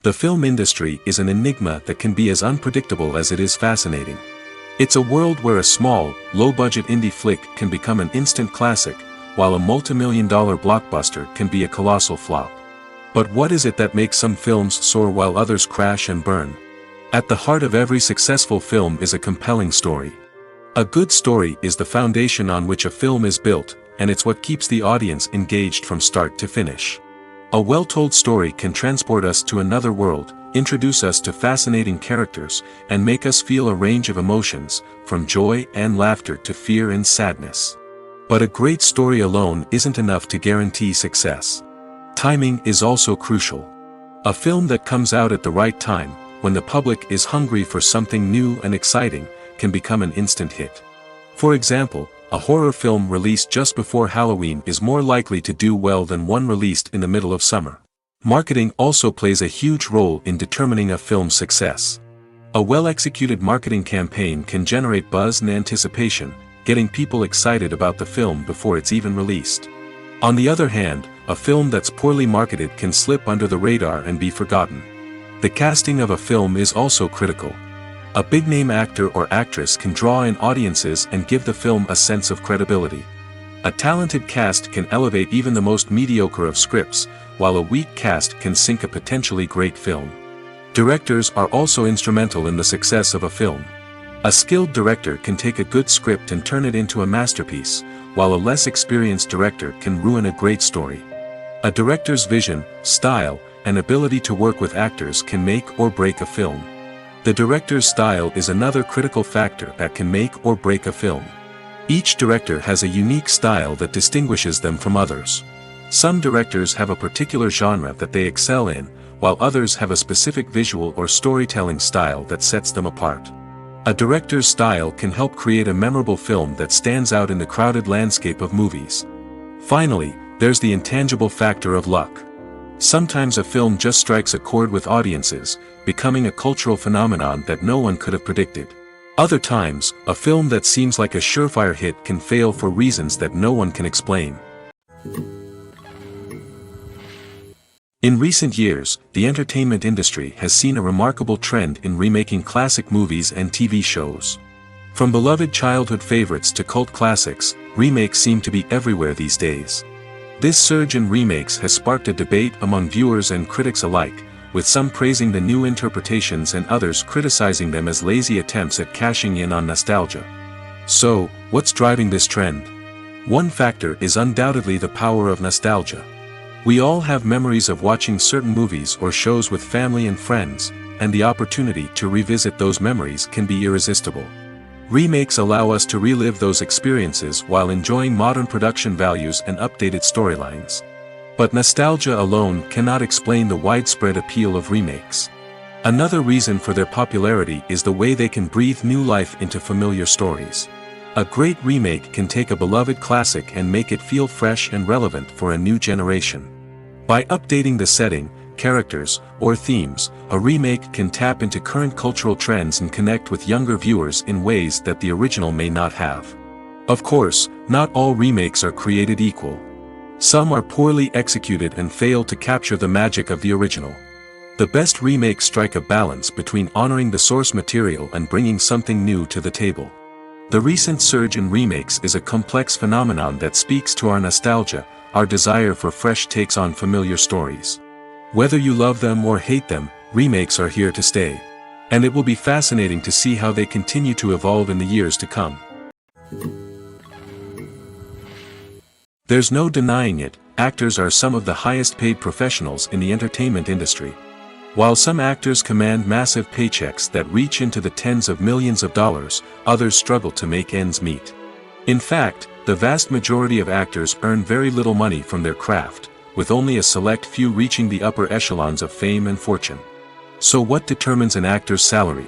The film industry is an enigma that can be as unpredictable as it is fascinating. It's a world where a small, low-budget indie flick can become an instant classic, while a multi-million-dollar blockbuster can be a colossal flop. But what is it that makes some films soar while others crash and burn? At the heart of every successful film is a compelling story. A good story is the foundation on which a film is built, and it's what keeps the audience engaged from start to finish. A well-told story can transport us to another world, introduce us to fascinating characters, and make us feel a range of emotions, from joy and laughter to fear and sadness. But a great story alone isn't enough to guarantee success. Timing is also crucial. A film that comes out at the right time, when the public is hungry for something new and exciting, can become an instant hit. For example, a horror film released just before Halloween is more likely to do well than one released in the middle of summer. Marketing also plays a huge role in determining a film's success. A well-executed marketing campaign can generate buzz and anticipation, getting people excited about the film before it's even released. On the other hand, a film that's poorly marketed can slip under the radar and be forgotten. The casting of a film is also critical. A big-name actor or actress can draw in audiences and give the film a sense of credibility. A talented cast can elevate even the most mediocre of scripts, while a weak cast can sink a potentially great film. Directors are also instrumental in the success of a film. A skilled director can take a good script and turn it into a masterpiece, while a less experienced director can ruin a great story. A director's vision, style, and ability to work with actors can make or break a film. The director's style is another critical factor that can make or break a film. Each director has a unique style that distinguishes them from others. Some directors have a particular genre that they excel in, while others have a specific visual or storytelling style that sets them apart. A director's style can help create a memorable film that stands out in the crowded landscape of movies. Finally, there's the intangible factor of luck. Sometimes a film just strikes a chord with audiences, becoming a cultural phenomenon that no one could have predicted. Other times, a film that seems like a surefire hit can fail for reasons that no one can explain. In recent years, the entertainment industry has seen a remarkable trend in remaking classic movies and TV shows. From beloved childhood favorites to cult classics, remakes seem to be everywhere these days. This surge in remakes has sparked a debate among viewers and critics alike, with some praising the new interpretations and others criticizing them as lazy attempts at cashing in on nostalgia. So, what's driving this trend? One factor is undoubtedly the power of nostalgia. We all have memories of watching certain movies or shows with family and friends, and the opportunity to revisit those memories can be irresistible. Remakes allow us to relive those experiences while enjoying modern production values and updated storylines. But nostalgia alone cannot explain the widespread appeal of remakes. Another reason for their popularity is the way they can breathe new life into familiar stories. A great remake can take a beloved classic and make it feel fresh and relevant for a new generation. By updating the setting, characters, or themes, a remake can tap into current cultural trends and connect with younger viewers in ways that the original may not have. Of course, not all remakes are created equal. Some are poorly executed and fail to capture the magic of the original. The best remakes strike a balance between honoring the source material and bringing something new to the table. The recent surge in remakes is a complex phenomenon that speaks to our nostalgia, our desire for fresh takes on familiar stories. Whether you love them or hate them, remakes are here to stay. And it will be fascinating to see how they continue to evolve in the years to come. There's no denying it, actors are some of the highest paid professionals in the entertainment industry. While some actors command massive paychecks that reach into the tens of millions of dollars, others struggle to make ends meet. In fact, the vast majority of actors earn very little money from their craft, with only a select few reaching the upper echelons of fame and fortune. So what determines an actor's salary?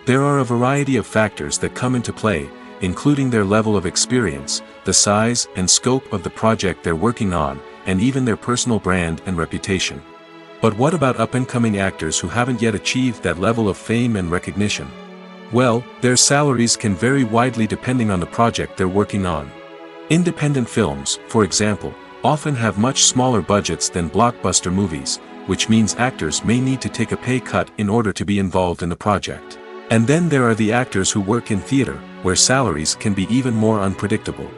There are a variety of factors that come into play, including their level of experience, the size and scope of the project they're working on, and even their personal brand and reputation. But what about up-and-coming actors who haven't yet achieved that level of fame and recognition? Well, their salaries can vary widely depending on the project they're working on. Independent films, for example, often have much smaller budgets than blockbuster movies, which means actors may need to take a pay cut in order to be involved in the project. And then there are the actors who work in theater, where salaries can be even more unpredictable.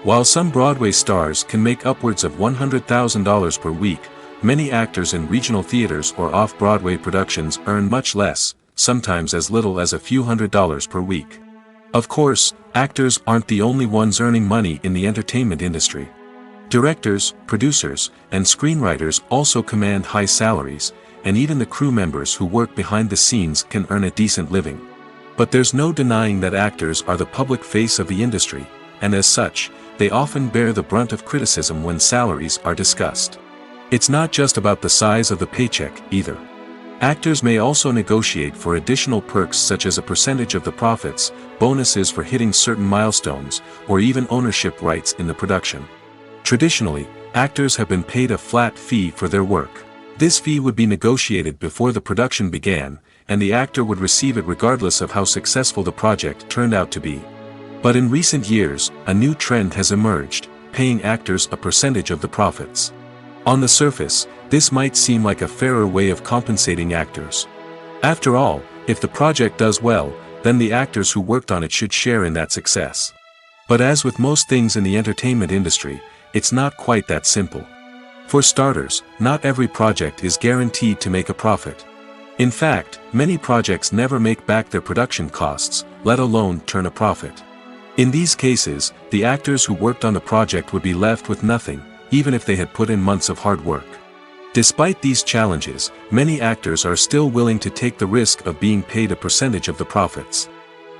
While some Broadway stars can make upwards of $100,000 per week, many actors in regional theaters or off-Broadway productions earn much less, sometimes as little as a few $100s per week. Of course, actors aren't the only ones earning money in the entertainment industry. Directors, producers, and screenwriters also command high salaries, and even the crew members who work behind the scenes can earn a decent living. But there's no denying that actors are the public face of the industry, and as such, they often bear the brunt of criticism when salaries are discussed. It's not just about the size of the paycheck, either. Actors may also negotiate for additional perks such as a percentage of the profits, bonuses for hitting certain milestones, or even ownership rights in the production. Traditionally, actors have been paid a flat fee for their work. This fee would be negotiated before the production began, and the actor would receive it regardless of how successful the project turned out to be. But in recent years, a new trend has emerged, paying actors a percentage of the profits. On the surface, this might seem like a fairer way of compensating actors. After all, if the project does well, then the actors who worked on it should share in that success. But as with most things in the entertainment industry, it's not quite that simple. For starters, not every project is guaranteed to make a profit. In fact, many projects never make back their production costs, let alone turn a profit. In these cases, the actors who worked on the project would be left with nothing, even if they had put in months of hard work. Despite these challenges, many actors are still willing to take the risk of being paid a percentage of the profits.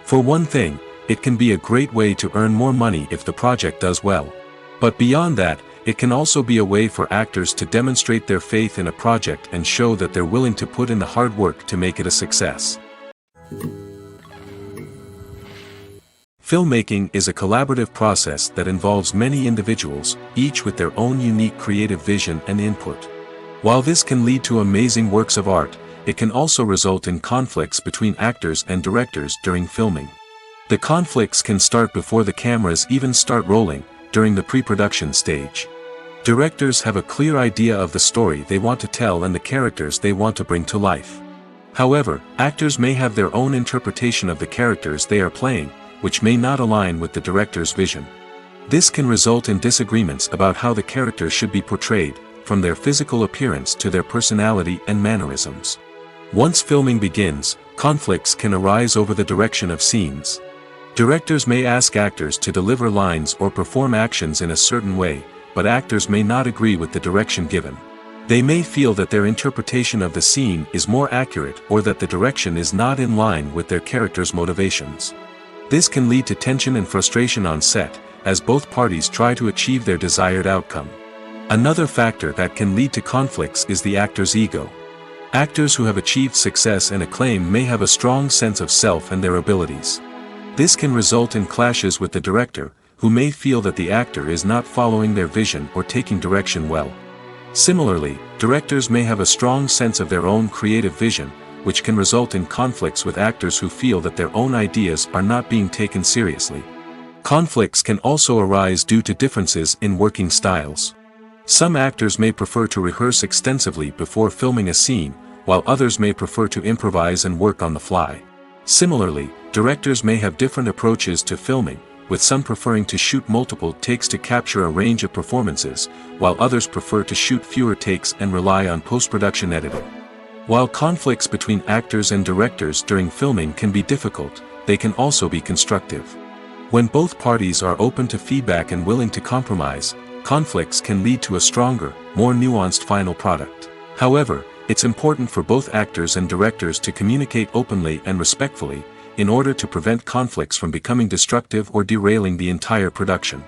For one thing, it can be a great way to earn more money if the project does well. But beyond that, it can also be a way for actors to demonstrate their faith in a project and show that they're willing to put in the hard work to make it a success. Filmmaking is a collaborative process that involves many individuals, each with their own unique creative vision and input. While this can lead to amazing works of art, it can also result in conflicts between actors and directors during filming. The conflicts can start before the cameras even start rolling, during the pre-production stage. Directors have a clear idea of the story they want to tell and the characters they want to bring to life. However, actors may have their own interpretation of the characters they are playing, which may not align with the director's vision. This can result in disagreements about how the characters should be portrayed, from their physical appearance to their personality and mannerisms. Once filming begins, conflicts can arise over the direction of scenes. Directors may ask actors to deliver lines or perform actions in a certain way, but actors may not agree with the direction given. They may feel that their interpretation of the scene is more accurate or that the direction is not in line with their character's motivations. This can lead to tension and frustration on set, as both parties try to achieve their desired outcome. Another factor that can lead to conflicts is the actor's ego. Actors who have achieved success and acclaim may have a strong sense of self and their abilities. This can result in clashes with the director, who may feel that the actor is not following their vision or taking direction well. Similarly, directors may have a strong sense of their own creative vision, which can result in conflicts with actors who feel that their own ideas are not being taken seriously. Conflicts can also arise due to differences in working styles. Some actors may prefer to rehearse extensively before filming a scene, while others may prefer to improvise and work on the fly. Similarly, directors may have different approaches to filming, with some preferring to shoot multiple takes to capture a range of performances, while others prefer to shoot fewer takes and rely on post-production editing. While conflicts between actors and directors during filming can be difficult, they can also be constructive. When both parties are open to feedback and willing to compromise, conflicts can lead to a stronger, more nuanced final product. However, it's important for both actors and directors to communicate openly and respectfully, in order to prevent conflicts from becoming destructive or derailing the entire production.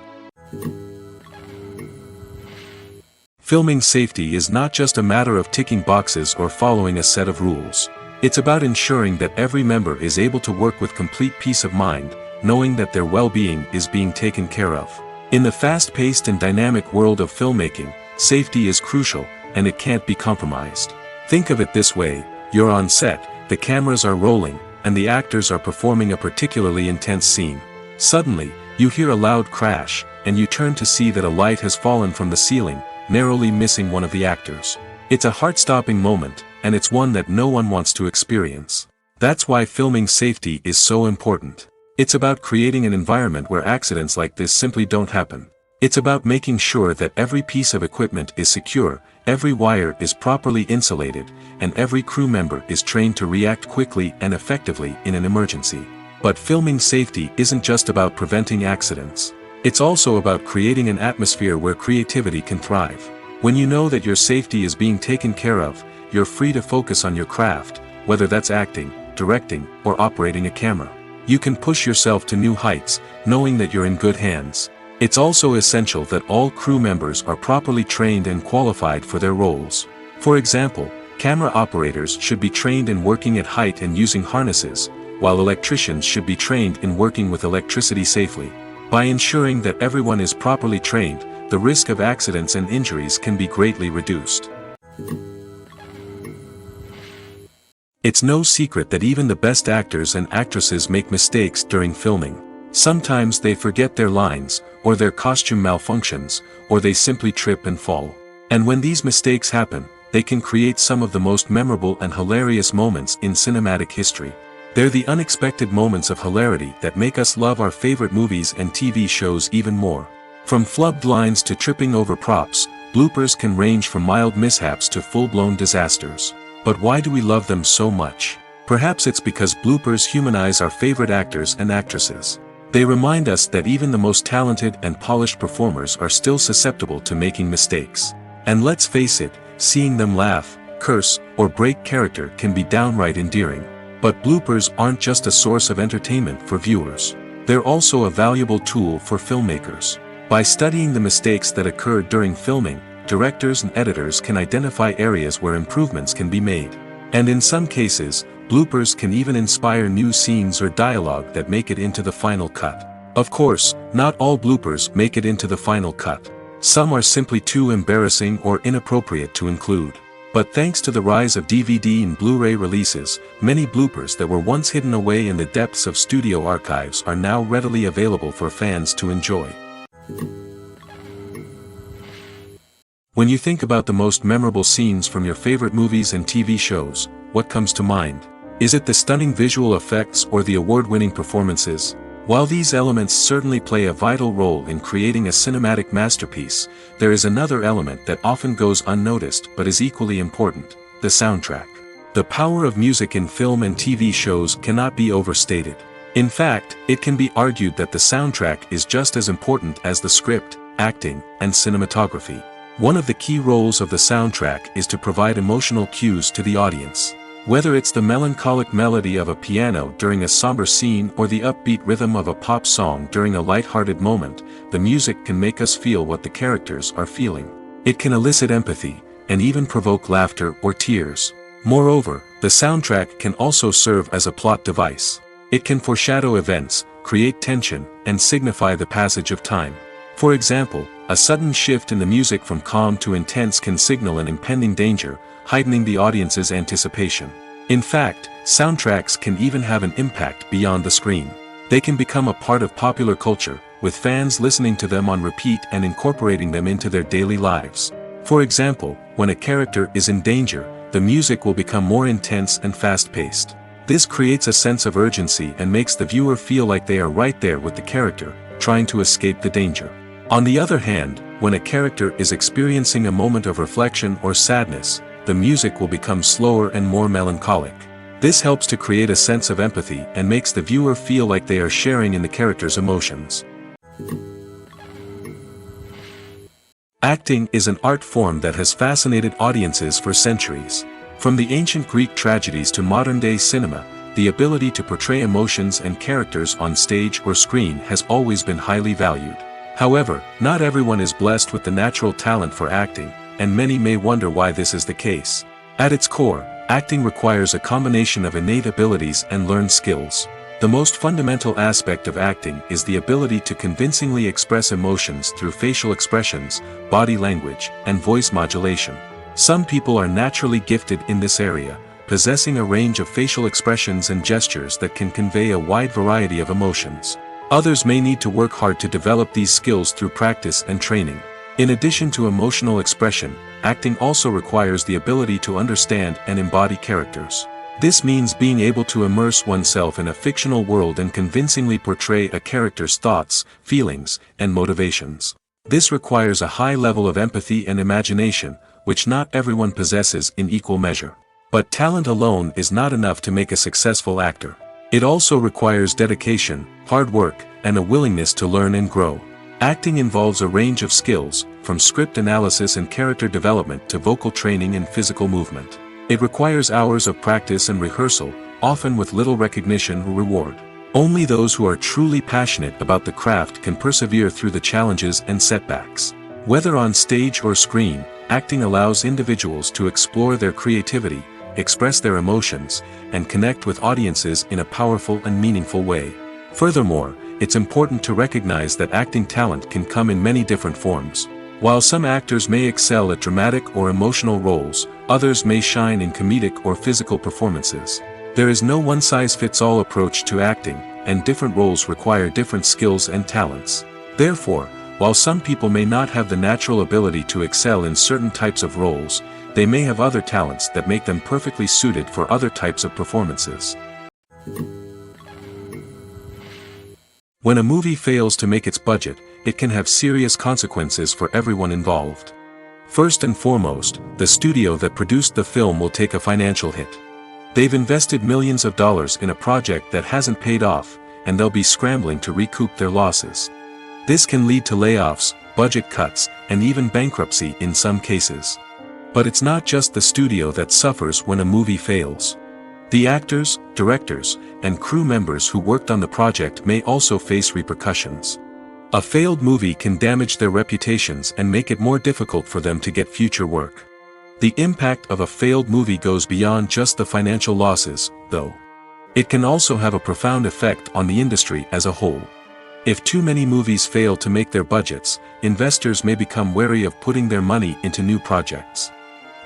Filming safety is not just a matter of ticking boxes or following a set of rules. It's about ensuring that every member is able to work with complete peace of mind, knowing that their well-being is being taken care of. In the fast-paced and dynamic world of filmmaking, safety is crucial, and it can't be compromised. Think of it this way: you're on set, the cameras are rolling, and the actors are performing a particularly intense scene. Suddenly, you hear a loud crash, and you turn to see that a light has fallen from the ceiling, narrowly missing one of the actors. It's a heart-stopping moment, and it's one that no one wants to experience. That's why filming safety is so important. It's about creating an environment where accidents like this simply don't happen. It's about making sure that every piece of equipment is secure, every wire is properly insulated, and every crew member is trained to react quickly and effectively in an emergency. But filming safety isn't just about preventing accidents. It's also about creating an atmosphere where creativity can thrive. When you know that your safety is being taken care of, you're free to focus on your craft, whether that's acting, directing, or operating a camera. You can push yourself to new heights, knowing that you're in good hands. It's also essential that all crew members are properly trained and qualified for their roles. For example, camera operators should be trained in working at height and using harnesses, while electricians should be trained in working with electricity safely. By ensuring that everyone is properly trained, the risk of accidents and injuries can be greatly reduced. It's no secret that even the best actors and actresses make mistakes during filming. Sometimes they forget their lines, or their costume malfunctions, or they simply trip and fall. And when these mistakes happen, they can create some of the most memorable and hilarious moments in cinematic history. They're the unexpected moments of hilarity that make us love our favorite movies and TV shows even more. From flubbed lines to tripping over props, bloopers can range from mild mishaps to full-blown disasters. But why do we love them so much? Perhaps it's because bloopers humanize our favorite actors and actresses. They remind us that even the most talented and polished performers are still susceptible to making mistakes. And let's face it, seeing them laugh, curse, or break character can be downright endearing. But bloopers aren't just a source of entertainment for viewers. They're also a valuable tool for filmmakers. By studying the mistakes that occur during filming, directors and editors can identify areas where improvements can be made. And in some cases, bloopers can even inspire new scenes or dialogue that make it into the final cut. Of course, not all bloopers make it into the final cut. Some are simply too embarrassing or inappropriate to include. But thanks to the rise of DVD and Blu-ray releases, many bloopers that were once hidden away in the depths of studio archives are now readily available for fans to enjoy. When you think about the most memorable scenes from your favorite movies and TV shows, what comes to mind? Is it the stunning visual effects or the award-winning performances? While these elements certainly play a vital role in creating a cinematic masterpiece, there is another element that often goes unnoticed but is equally important: the soundtrack. The power of music in film and TV shows cannot be overstated. In fact, it can be argued that the soundtrack is just as important as the script, acting, and cinematography. One of the key roles of the soundtrack is to provide emotional cues to the audience. Whether it's the melancholic melody of a piano during a somber scene or the upbeat rhythm of a pop song during a light-hearted moment, the music can make us feel what the characters are feeling. It can elicit empathy, and even provoke laughter or tears. Moreover, the soundtrack can also serve as a plot device. It can foreshadow events, create tension, and signify the passage of time. For example, a sudden shift in the music from calm to intense can signal an impending danger, heightening the audience's anticipation. In fact, soundtracks can even have an impact beyond the screen. They can become a part of popular culture, with fans listening to them on repeat and incorporating them into their daily lives. For example, when a character is in danger, the music will become more intense and fast-paced. This creates a sense of urgency and makes the viewer feel like they are right there with the character, trying to escape the danger. On the other hand, when a character is experiencing a moment of reflection or sadness, the music will become slower and more melancholic. This helps to create a sense of empathy and makes the viewer feel like they are sharing in the character's emotions. Acting is an art form that has fascinated audiences for centuries. From the ancient Greek tragedies to modern-day cinema, the ability to portray emotions and characters on stage or screen has always been highly valued. However, not everyone is blessed with the natural talent for acting, and many may wonder why this is the case. At its core, acting requires a combination of innate abilities and learned skills. The most fundamental aspect of acting is the ability to convincingly express emotions through facial expressions, body language, and voice modulation. Some people are naturally gifted in this area, possessing a range of facial expressions and gestures that can convey a wide variety of emotions. Others may need to work hard to develop these skills through practice and training. In addition to emotional expression, acting also requires the ability to understand and embody characters. This means being able to immerse oneself in a fictional world and convincingly portray a character's thoughts, feelings, and motivations. This requires a high level of empathy and imagination, which not everyone possesses in equal measure. But talent alone is not enough to make a successful actor. It also requires dedication, hard work, and a willingness to learn and grow. Acting involves a range of skills, from script analysis and character development to vocal training and physical movement. It requires hours of practice and rehearsal, often with little recognition or reward. Only those who are truly passionate about the craft can persevere through the challenges and setbacks. Whether on stage or screen, acting allows individuals to explore their creativity, express their emotions, and connect with audiences in a powerful and meaningful way. Furthermore, it's important to recognize that acting talent can come in many different forms. While some actors may excel at dramatic or emotional roles, others may shine in comedic or physical performances. There is no one-size-fits-all approach to acting, and different roles require different skills and talents. Therefore, while some people may not have the natural ability to excel in certain types of roles, they may have other talents that make them perfectly suited for other types of performances. When a movie fails to make its budget, it can have serious consequences for everyone involved. First and foremost, the studio that produced the film will take a financial hit. They've invested millions of dollars in a project that hasn't paid off, and they'll be scrambling to recoup their losses. This can lead to layoffs, budget cuts, and even bankruptcy in some cases. But it's not just the studio that suffers when a movie fails. The actors, directors, and crew members who worked on the project may also face repercussions. A failed movie can damage their reputations and make it more difficult for them to get future work. The impact of a failed movie goes beyond just the financial losses, though. It can also have a profound effect on the industry as a whole. If too many movies fail to make their budgets, investors may become wary of putting their money into new projects.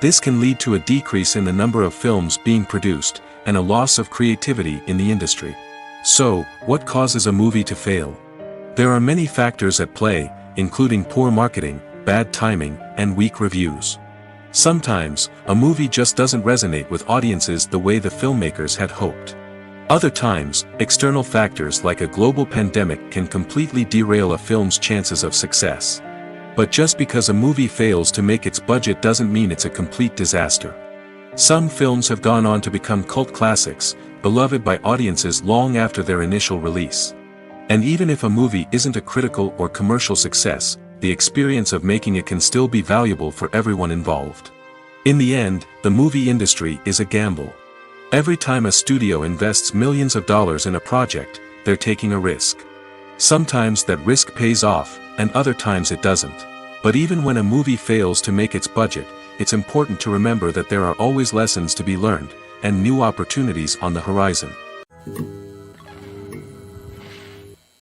This can lead to a decrease in the number of films being produced, and a loss of creativity in the industry. So, what causes a movie to fail? There are many factors at play, including poor marketing, bad timing, and weak reviews. Sometimes, a movie just doesn't resonate with audiences the way the filmmakers had hoped. Other times, external factors like a global pandemic can completely derail a film's chances of success. But just because a movie fails to make its budget doesn't mean it's a complete disaster. Some films have gone on to become cult classics, beloved by audiences long after their initial release. And even if a movie isn't a critical or commercial success, the experience of making it can still be valuable for everyone involved. In the end, the movie industry is a gamble. Every time a studio invests millions of dollars in a project, they're taking a risk. Sometimes that risk pays off, and other times it doesn't. But even when a movie fails to make its budget, it's important to remember that there are always lessons to be learned, and new opportunities on the horizon.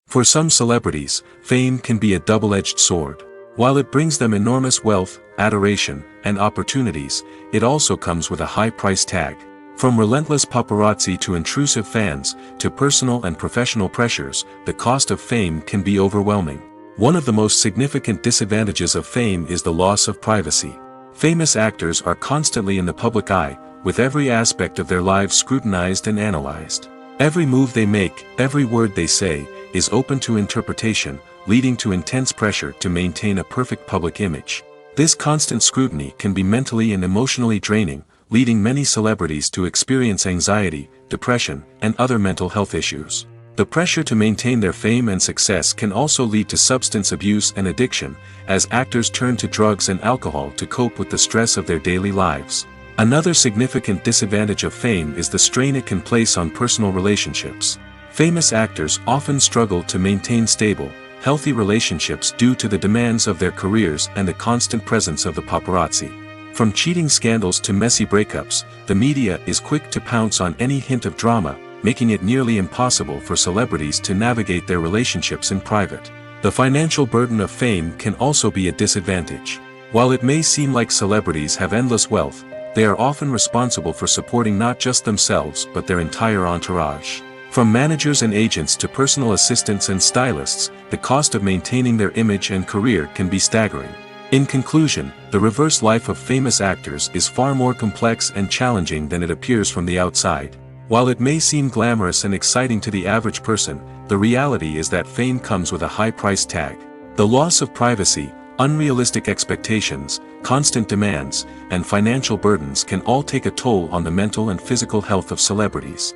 For some celebrities, fame can be a double-edged sword. While it brings them enormous wealth, adoration, and opportunities, it also comes with a high price tag. From relentless paparazzi to intrusive fans, to personal and professional pressures, the cost of fame can be overwhelming. One of the most significant disadvantages of fame is the loss of privacy. Famous actors are constantly in the public eye, with every aspect of their lives scrutinized and analyzed. Every move they make, every word they say, is open to interpretation, leading to intense pressure to maintain a perfect public image. This constant scrutiny can be mentally and emotionally draining, leading many celebrities to experience anxiety, depression, and other mental health issues. The pressure to maintain their fame and success can also lead to substance abuse and addiction, as actors turn to drugs and alcohol to cope with the stress of their daily lives. Another significant disadvantage of fame is the strain it can place on personal relationships. Famous actors often struggle to maintain stable, healthy relationships due to the demands of their careers and the constant presence of the paparazzi. From cheating scandals to messy breakups, the media is quick to pounce on any hint of drama, making it nearly impossible for celebrities to navigate their relationships in private. The financial burden of fame can also be a disadvantage. While it may seem like celebrities have endless wealth, they are often responsible for supporting not just themselves but their entire entourage. From managers and agents to personal assistants and stylists, the cost of maintaining their image and career can be staggering. In conclusion, the reverse life of famous actors is far more complex and challenging than it appears from the outside. While it may seem glamorous and exciting to the average person, the reality is that fame comes with a high price tag. The loss of privacy, unrealistic expectations, constant demands, and financial burdens can all take a toll on the mental and physical health of celebrities.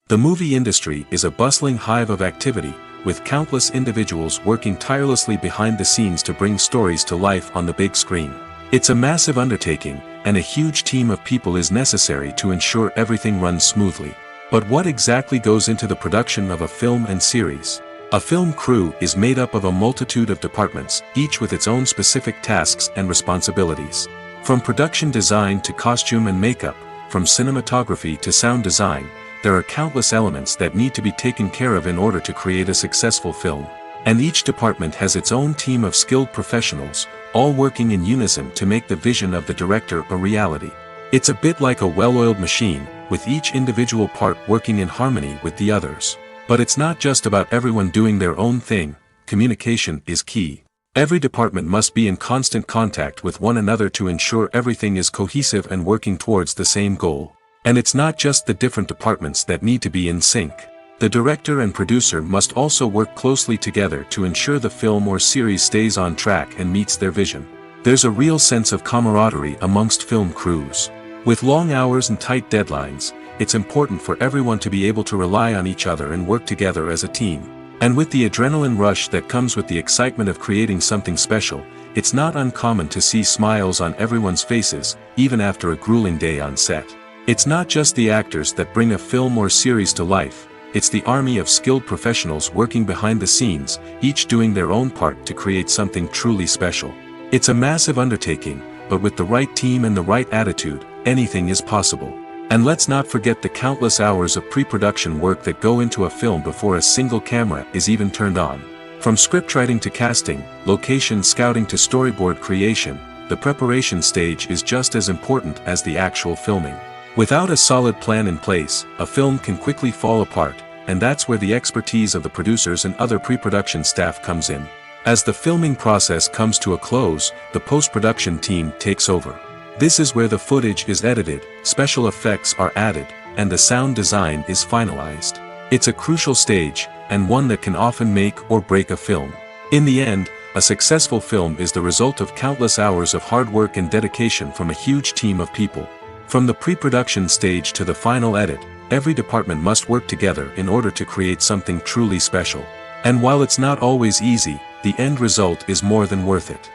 The movie industry is a bustling hive of activity, with countless individuals working tirelessly behind the scenes to bring stories to life on the big screen. It's a massive undertaking, and a huge team of people is necessary to ensure everything runs smoothly. But what exactly goes into the production of a film and series? A film crew is made up of a multitude of departments, each with its own specific tasks and responsibilities. From production design to costume and makeup, from cinematography to sound design, there are countless elements that need to be taken care of in order to create a successful film. And each department has its own team of skilled professionals, all working in unison to make the vision of the director a reality. It's a bit like a well-oiled machine, with each individual part working in harmony with the others. But it's not just about everyone doing their own thing. Communication is key. Every department must be in constant contact with one another to ensure everything is cohesive and working towards the same goal. And it's not just the different departments that need to be in sync. The director and producer must also work closely together to ensure the film or series stays on track and meets their vision. There's a real sense of camaraderie amongst film crews. With long hours and tight deadlines, it's important for everyone to be able to rely on each other and work together as a team. And with the adrenaline rush that comes with the excitement of creating something special, it's not uncommon to see smiles on everyone's faces, even after a grueling day on set. It's not just the actors that bring a film or series to life, it's the army of skilled professionals working behind the scenes, each doing their own part to create something truly special. It's a massive undertaking, but with the right team and the right attitude, anything is possible. And let's not forget the countless hours of pre-production work that go into a film before a single camera is even turned on. From scriptwriting to casting, location scouting to storyboard creation, the preparation stage is just as important as the actual filming. Without a solid plan in place, a film can quickly fall apart, and that's where the expertise of the producers and other pre-production staff comes in. As the filming process comes to a close, the post-production team takes over. This is where the footage is edited, special effects are added, and the sound design is finalized. It's a crucial stage, and one that can often make or break a film. In the end, a successful film is the result of countless hours of hard work and dedication from a huge team of people. From the pre-production stage to the final edit, every department must work together in order to create something truly special. And while it's not always easy, the end result is more than worth it.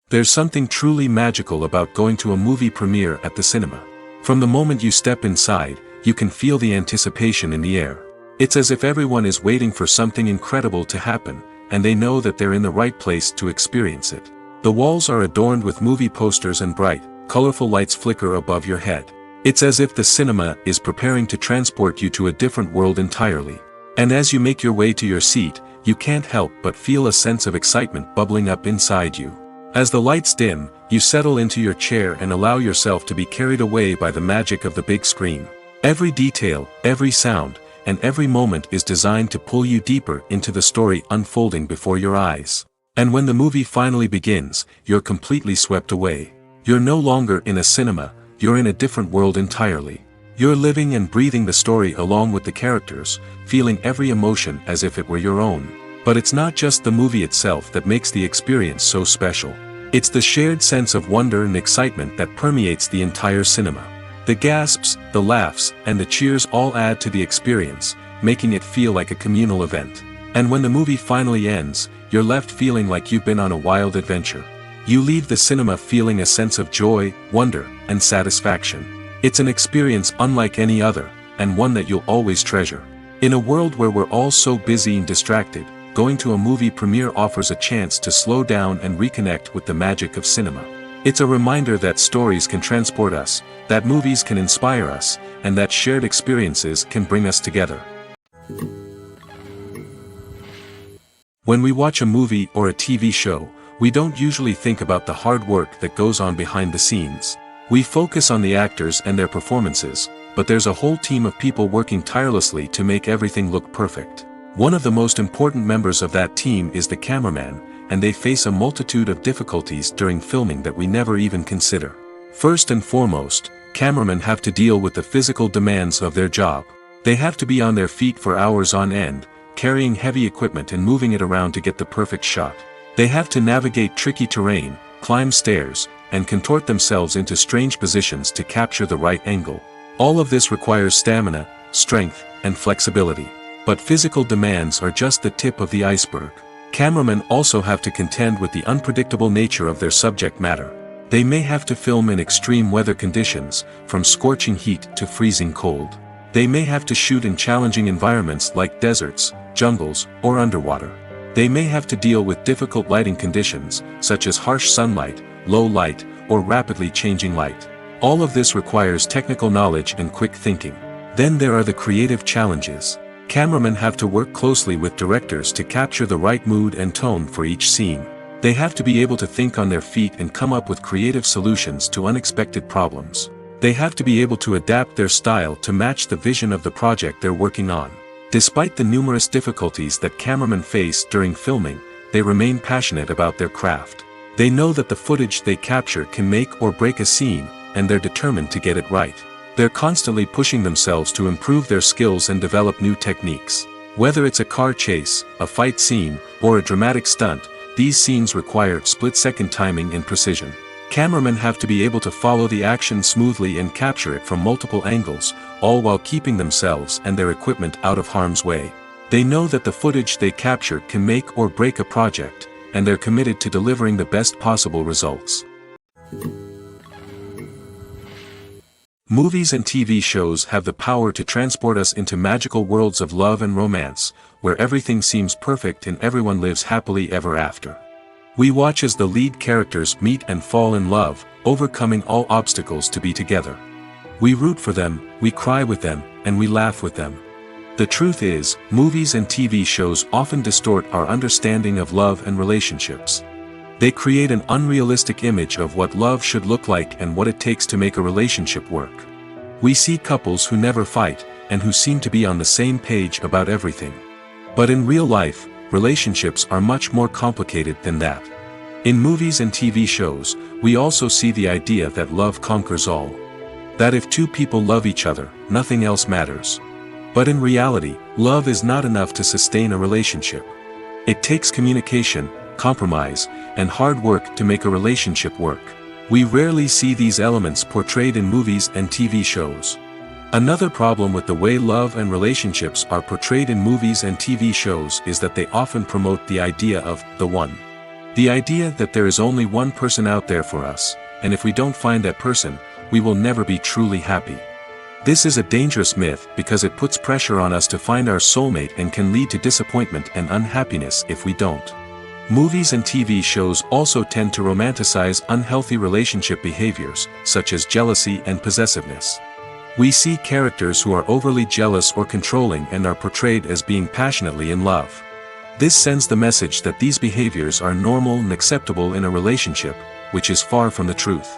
There's something truly magical about going to a movie premiere at the cinema. From the moment you step inside, you can feel the anticipation in the air. It's as if everyone is waiting for something incredible to happen, and they know that they're in the right place to experience it. The walls are adorned with movie posters and bright, colorful lights flicker above your head. It's as if the cinema is preparing to transport you to a different world entirely. And as you make your way to your seat, you can't help but feel a sense of excitement bubbling up inside you. As the lights dim, you settle into your chair and allow yourself to be carried away by the magic of the big screen. Every detail, every sound, and every moment is designed to pull you deeper into the story unfolding before your eyes. And when the movie finally begins, you're completely swept away. You're no longer in a cinema, you're in a different world entirely. You're living and breathing the story along with the characters, feeling every emotion as if it were your own. But it's not just the movie itself that makes the experience so special. It's the shared sense of wonder and excitement that permeates the entire cinema. The gasps, the laughs, and the cheers all add to the experience, making it feel like a communal event. And when the movie finally ends, you're left feeling like you've been on a wild adventure. You leave the cinema feeling a sense of joy, wonder, and satisfaction. It's an experience unlike any other, and one that you'll always treasure. In a world where we're all so busy and distracted, going to a movie premiere offers a chance to slow down and reconnect with the magic of cinema. It's a reminder that stories can transport us, that movies can inspire us, and that shared experiences can bring us together. When we watch a movie or a TV show, we don't usually think about the hard work that goes on behind the scenes. We focus on the actors and their performances, but there's a whole team of people working tirelessly to make everything look perfect. One of the most important members of that team is the cameraman, and they face a multitude of difficulties during filming that we never even consider. First and foremost, cameramen have to deal with the physical demands of their job. They have to be on their feet for hours on end, carrying heavy equipment and moving it around to get the perfect shot. They have to navigate tricky terrain, climb stairs, and contort themselves into strange positions to capture the right angle. All of this requires stamina, strength, and flexibility. But physical demands are just the tip of the iceberg. Cameramen also have to contend with the unpredictable nature of their subject matter. They may have to film in extreme weather conditions, from scorching heat to freezing cold. They may have to shoot in challenging environments like deserts, jungles, or underwater. They may have to deal with difficult lighting conditions, such as harsh sunlight, low light, or rapidly changing light. All of this requires technical knowledge and quick thinking. Then there are the creative challenges. Cameramen have to work closely with directors to capture the right mood and tone for each scene. They have to be able to think on their feet and come up with creative solutions to unexpected problems. They have to be able to adapt their style to match the vision of the project they're working on. Despite the numerous difficulties that cameramen face during filming, they remain passionate about their craft. They know that the footage they capture can make or break a scene, and they're determined to get it right. They're constantly pushing themselves to improve their skills and develop new techniques. Whether it's a car chase, a fight scene, or a dramatic stunt, these scenes require split-second timing and precision. Cameramen have to be able to follow the action smoothly and capture it from multiple angles, all while keeping themselves and their equipment out of harm's way. They know that the footage they capture can make or break a project, and they're committed to delivering the best possible results. Movies and TV shows have the power to transport us into magical worlds of love and romance, where everything seems perfect and everyone lives happily ever after. We watch as the lead characters meet and fall in love, overcoming all obstacles to be together. We root for them, we cry with them, and we laugh with them. The truth is, movies and TV shows often distort our understanding of love and relationships. They create an unrealistic image of what love should look like and what it takes to make a relationship work. We see couples who never fight, and who seem to be on the same page about everything. But in real life, relationships are much more complicated than that. In movies and TV shows, we also see the idea that love conquers all. That if two people love each other, nothing else matters. But in reality, love is not enough to sustain a relationship. It takes communication, compromise, and hard work to make a relationship work. We rarely see these elements portrayed in movies and TV shows. Another problem with the way love and relationships are portrayed in movies and TV shows is that they often promote the idea of the one. The idea that there is only one person out there for us, and if we don't find that person, we will never be truly happy. This is a dangerous myth because it puts pressure on us to find our soulmate and can lead to disappointment and unhappiness if we don't. Movies and TV shows also tend to romanticize unhealthy relationship behaviors, such as jealousy and possessiveness. We see characters who are overly jealous or controlling and are portrayed as being passionately in love. This sends the message that these behaviors are normal and acceptable in a relationship, which is far from the truth.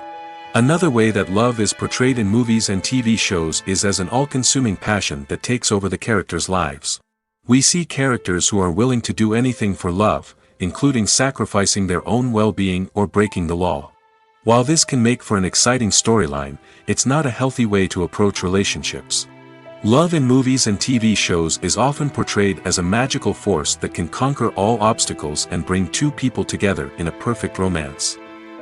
Another way that love is portrayed in movies and TV shows is as an all-consuming passion that takes over the characters' lives. We see characters who are willing to do anything for love, including sacrificing their own well-being or breaking the law. While this can make for an exciting storyline, it's not a healthy way to approach relationships. Love in movies and TV shows is often portrayed as a magical force that can conquer all obstacles and bring two people together in a perfect romance.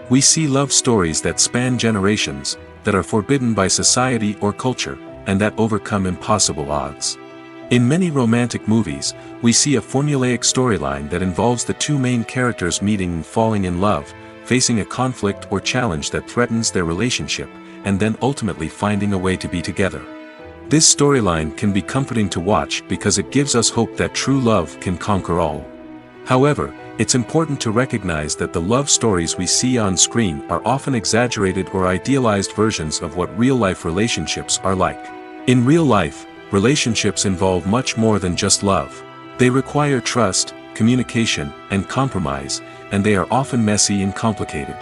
We see love stories that span generations, that are forbidden by society or culture, and that overcome impossible odds. In many romantic movies, we see a formulaic storyline that involves the two main characters meeting and falling in love, facing a conflict or challenge that threatens their relationship, and then ultimately finding a way to be together. This storyline can be comforting to watch because it gives us hope that true love can conquer all. However, it's important to recognize that the love stories we see on screen are often exaggerated or idealized versions of what real-life relationships are like. In real life, relationships involve much more than just love. They require trust, communication, and compromise, and they are often messy and complicated.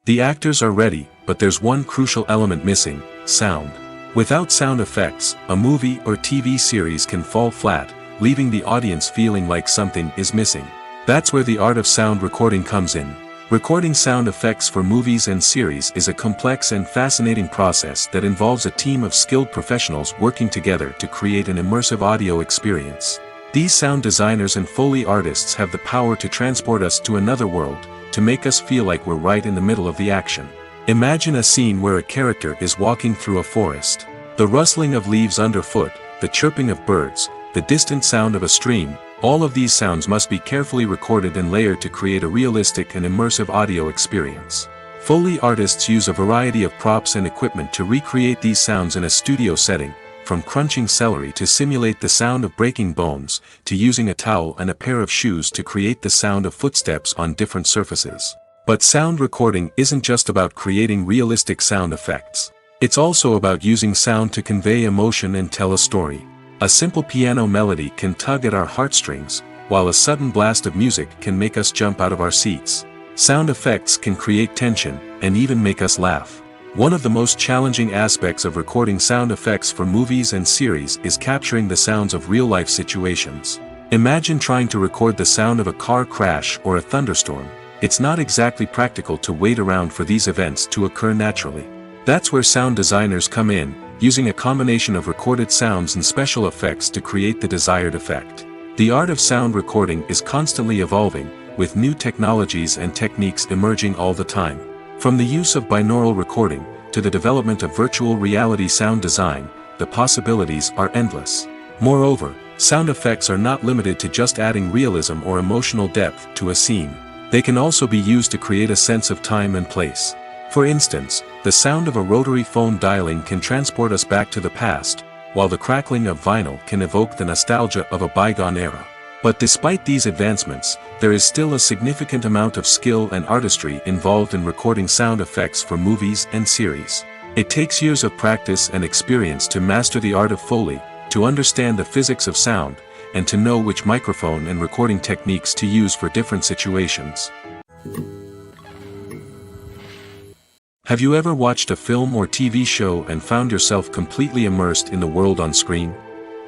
The actors are ready, but there's one crucial element missing: sound. Without sound effects, a movie or TV series can fall flat, leaving the audience feeling like something is missing. That's where the art of sound recording comes in. Recording sound effects for movies and series is a complex and fascinating process that involves a team of skilled professionals working together to create an immersive audio experience. These sound designers and Foley artists have the power to transport us to another world, to make us feel like we're right in the middle of the action. Imagine a scene where a character is walking through a forest. The rustling of leaves underfoot, the chirping of birds, the distant sound of a stream. All of these sounds must be carefully recorded and layered to create a realistic and immersive audio experience. Foley artists use a variety of props and equipment to recreate these sounds in a studio setting, from crunching celery to simulate the sound of breaking bones, to using a towel and a pair of shoes to create the sound of footsteps on different surfaces. But sound recording isn't just about creating realistic sound effects. It's also about using sound to convey emotion and tell a story. A simple piano melody can tug at our heartstrings, while a sudden blast of music can make us jump out of our seats. Sound effects can create tension, and even make us laugh. One of the most challenging aspects of recording sound effects for movies and series is capturing the sounds of real-life situations. Imagine trying to record the sound of a car crash or a thunderstorm. It's not exactly practical to wait around for these events to occur naturally. That's where sound designers come in, using a combination of recorded sounds and special effects to create the desired effect. The art of sound recording is constantly evolving, with new technologies and techniques emerging all the time. From the use of binaural recording, to the development of virtual reality sound design, the possibilities are endless. Moreover, sound effects are not limited to just adding realism or emotional depth to a scene. They can also be used to create a sense of time and place. For instance, the sound of a rotary phone dialing can transport us back to the past, while the crackling of vinyl can evoke the nostalgia of a bygone era. But despite these advancements, there is still a significant amount of skill and artistry involved in recording sound effects for movies and series. It takes years of practice and experience to master the art of Foley, to understand the physics of sound, and to know which microphone and recording techniques to use for different situations. Have you ever watched a film or TV show and found yourself completely immersed in the world on screen?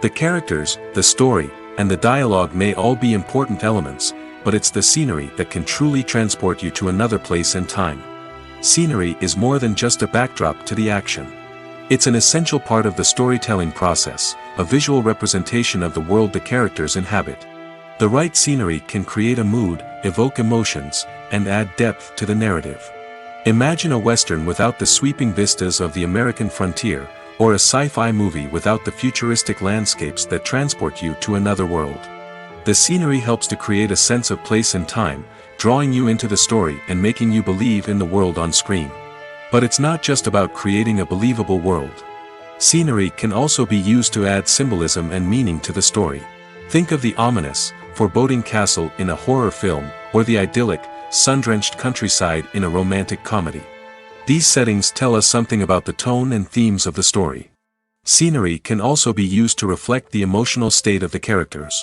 The characters, the story, and the dialogue may all be important elements, but it's the scenery that can truly transport you to another place and time. Scenery is more than just a backdrop to the action. It's an essential part of the storytelling process, a visual representation of the world the characters inhabit. The right scenery can create a mood, evoke emotions, and add depth to the narrative. Imagine a Western without the sweeping vistas of the American frontier, or a sci-fi movie without the futuristic landscapes that transport you to another world. The scenery helps to create a sense of place and time, drawing you into the story and making you believe in the world on screen. But it's not just about creating a believable world. Scenery can also be used to add symbolism and meaning to the story. Think of the ominous, foreboding castle in a horror film, or the idyllic, sun-drenched countryside in a romantic comedy. These settings tell us something about the tone and themes of the story. Scenery can also be used to reflect the emotional state of the characters.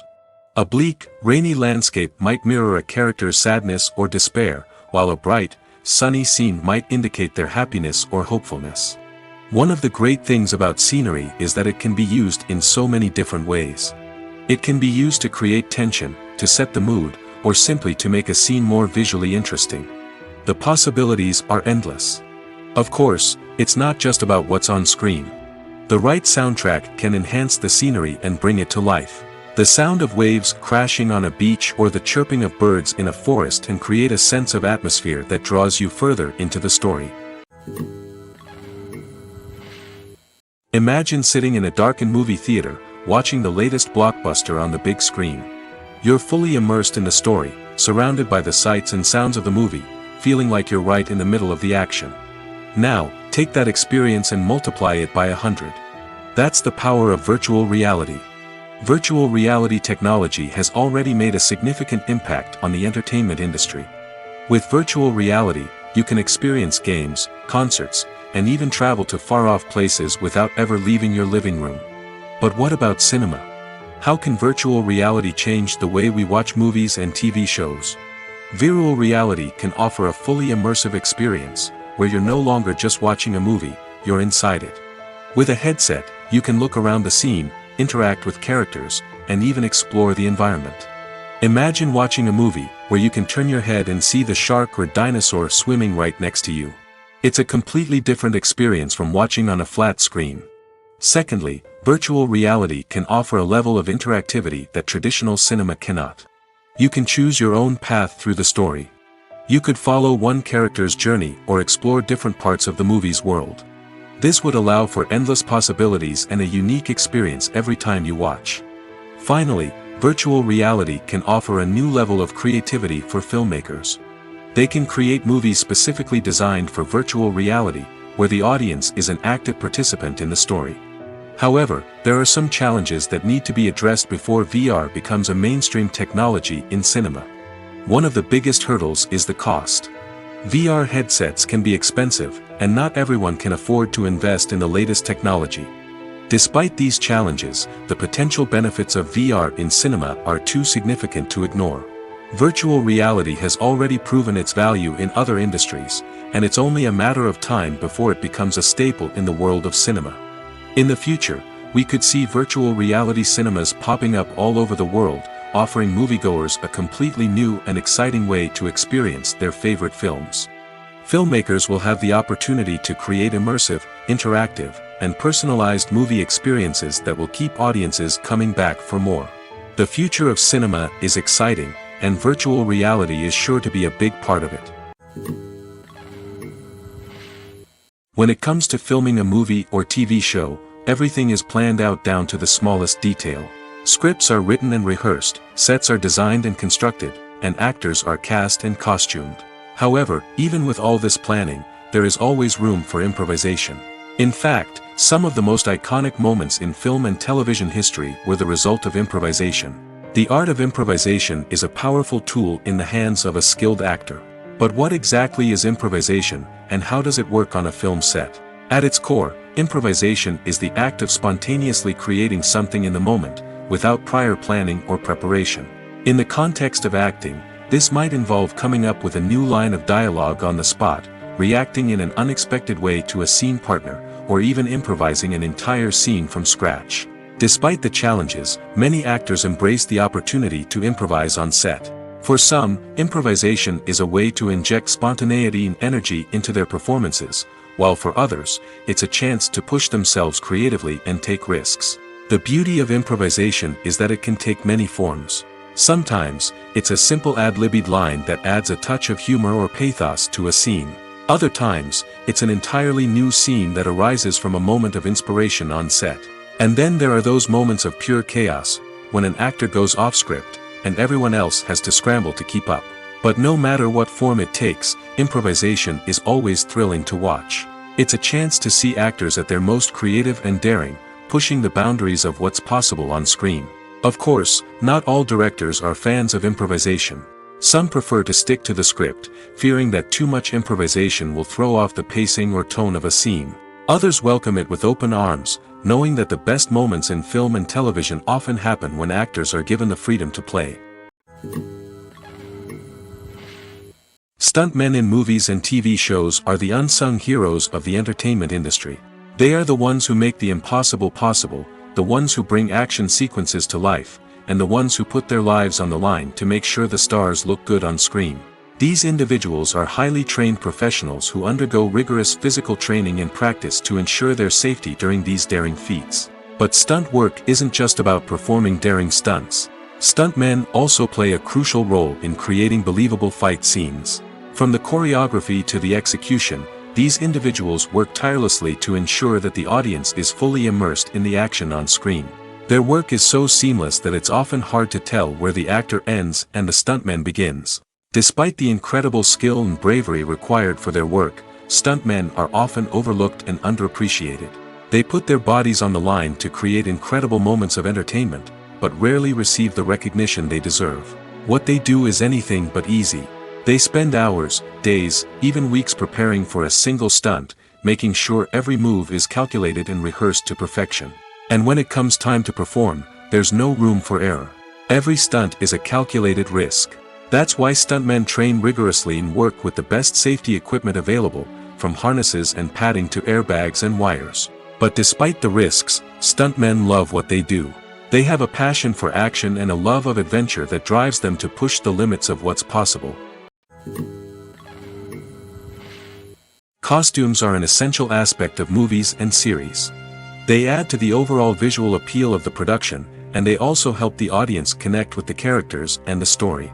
A bleak, rainy landscape might mirror a character's sadness or despair, while a bright, sunny scene might indicate their happiness or hopefulness. One of the great things about scenery is that it can be used in so many different ways. It can be used to create tension, to set the mood, or simply to make a scene more visually interesting. The possibilities are endless. Of course, it's not just about what's on screen. The right soundtrack can enhance the scenery and bring it to life. The sound of waves crashing on a beach or the chirping of birds in a forest can create a sense of atmosphere that draws you further into the story. Imagine sitting in a darkened movie theater, watching the latest blockbuster on the big screen. You're fully immersed in the story, surrounded by the sights and sounds of the movie, feeling like you're right in the middle of the action. Now, take that experience and multiply it by 100. That's the power of virtual reality. Virtual reality technology has already made a significant impact on the entertainment industry. With virtual reality, you can experience games, concerts, and even travel to far-off places without ever leaving your living room. But what about cinema? How can virtual reality change the way we watch movies and TV shows? Virtual reality can offer a fully immersive experience, where you're no longer just watching a movie, you're inside it. With a headset, you can look around the scene, interact with characters, and even explore the environment. Imagine watching a movie, where you can turn your head and see the shark or dinosaur swimming right next to you. It's a completely different experience from watching on a flat screen. Secondly, virtual reality can offer a level of interactivity that traditional cinema cannot. You can choose your own path through the story. You could follow one character's journey or explore different parts of the movie's world. This would allow for endless possibilities and a unique experience every time you watch. Finally, virtual reality can offer a new level of creativity for filmmakers. They can create movies specifically designed for virtual reality, where the audience is an active participant in the story. However, there are some challenges that need to be addressed before VR becomes a mainstream technology in cinema. One of the biggest hurdles is the cost. VR headsets can be expensive, and not everyone can afford to invest in the latest technology. Despite these challenges, the potential benefits of VR in cinema are too significant to ignore. Virtual reality has already proven its value in other industries, and it's only a matter of time before it becomes a staple in the world of cinema. In the future, we could see virtual reality cinemas popping up all over the world, offering moviegoers a completely new and exciting way to experience their favorite films. Filmmakers will have the opportunity to create immersive, interactive, and personalized movie experiences that will keep audiences coming back for more. The future of cinema is exciting, and virtual reality is sure to be a big part of it. When it comes to filming a movie or TV show, everything is planned out down to the smallest detail. Scripts are written and rehearsed, sets are designed and constructed, and actors are cast and costumed. However, even with all this planning, there is always room for improvisation. In fact, some of the most iconic moments in film and television history were the result of improvisation. The art of improvisation is a powerful tool in the hands of a skilled actor. But what exactly is improvisation, and how does it work on a film set? At its core, improvisation is the act of spontaneously creating something in the moment, without prior planning or preparation. In the context of acting, this might involve coming up with a new line of dialogue on the spot, reacting in an unexpected way to a scene partner, or even improvising an entire scene from scratch. Despite the challenges, many actors embrace the opportunity to improvise on set. For some, improvisation is a way to inject spontaneity and energy into their performances, while for others, it's a chance to push themselves creatively and take risks. The beauty of improvisation is that it can take many forms. Sometimes, it's a simple ad-libbed line that adds a touch of humor or pathos to a scene. Other times, it's an entirely new scene that arises from a moment of inspiration on set. And then there are those moments of pure chaos, when an actor goes off script, and everyone else has to scramble to keep up. But no matter what form it takes, improvisation is always thrilling to watch. It's a chance to see actors at their most creative and daring, pushing the boundaries of what's possible on screen. Of course, not all directors are fans of improvisation. Some prefer to stick to the script, fearing that too much improvisation will throw off the pacing or tone of a scene. Others welcome it with open arms, knowing that the best moments in film and television often happen when actors are given the freedom to play. Stuntmen in movies and TV shows are the unsung heroes of the entertainment industry. They are the ones who make the impossible possible, the ones who bring action sequences to life, and the ones who put their lives on the line to make sure the stars look good on screen. These individuals are highly trained professionals who undergo rigorous physical training and practice to ensure their safety during these daring feats. But stunt work isn't just about performing daring stunts. Stuntmen also play a crucial role in creating believable fight scenes. From the choreography to the execution, these individuals work tirelessly to ensure that the audience is fully immersed in the action on screen. Their work is so seamless that it's often hard to tell where the actor ends and the stuntman begins. Despite the incredible skill and bravery required for their work, stuntmen are often overlooked and underappreciated. They put their bodies on the line to create incredible moments of entertainment, but rarely receive the recognition they deserve. What they do is anything but easy. They spend hours, days, even weeks preparing for a single stunt, making sure every move is calculated and rehearsed to perfection. And when it comes time to perform, there's no room for error. Every stunt is a calculated risk. That's why stuntmen train rigorously and work with the best safety equipment available, from harnesses and padding to airbags and wires. But despite the risks, stuntmen love what they do. They have a passion for action and a love of adventure that drives them to push the limits of what's possible. Costumes are an essential aspect of movies and series. They add to the overall visual appeal of the production, and they also help the audience connect with the characters and the story.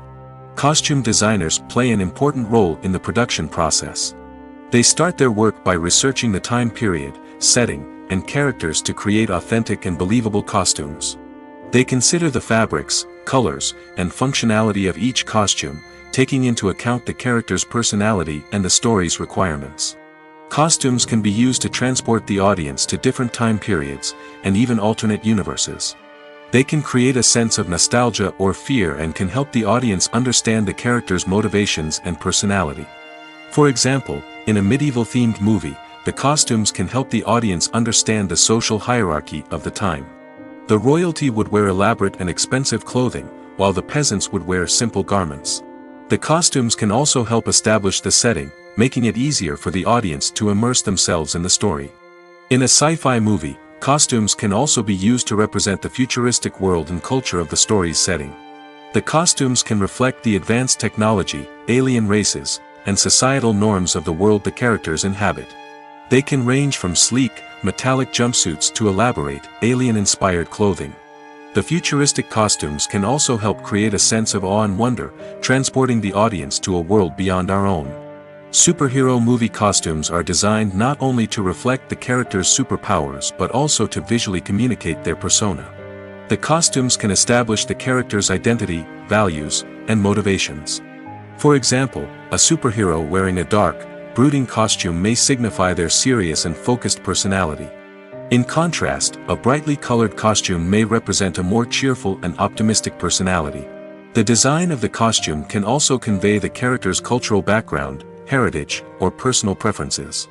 Costume designers play an important role in the production process. They start their work by researching the time period, setting, and characters to create authentic and believable costumes. They consider the fabrics, colors, and functionality of each costume, taking into account the character's personality and the story's requirements. Costumes can be used to transport the audience to different time periods, and even alternate universes. They can create a sense of nostalgia or fear and can help the audience understand the character's motivations and personality. For example, in a medieval-themed movie, the costumes can help the audience understand the social hierarchy of the time. The royalty would wear elaborate and expensive clothing, while the peasants would wear simple garments. The costumes can also help establish the setting, making it easier for the audience to immerse themselves in the story. In a sci-fi movie, costumes can also be used to represent the futuristic world and culture of the story's setting. The costumes can reflect the advanced technology, alien races, and societal norms of the world the characters inhabit. They can range from sleek, metallic jumpsuits to elaborate, alien-inspired clothing. The futuristic costumes can also help create a sense of awe and wonder, transporting the audience to a world beyond our own. Superhero movie costumes are designed not only to reflect the character's superpowers but also to visually communicate their persona. The costumes can establish the character's identity, values, and motivations. For example, a superhero wearing a dark, brooding costume may signify their serious and focused personality. In contrast, a brightly colored costume may represent a more cheerful and optimistic personality. The design of the costume can also convey the character's cultural background, heritage, or personal preferences.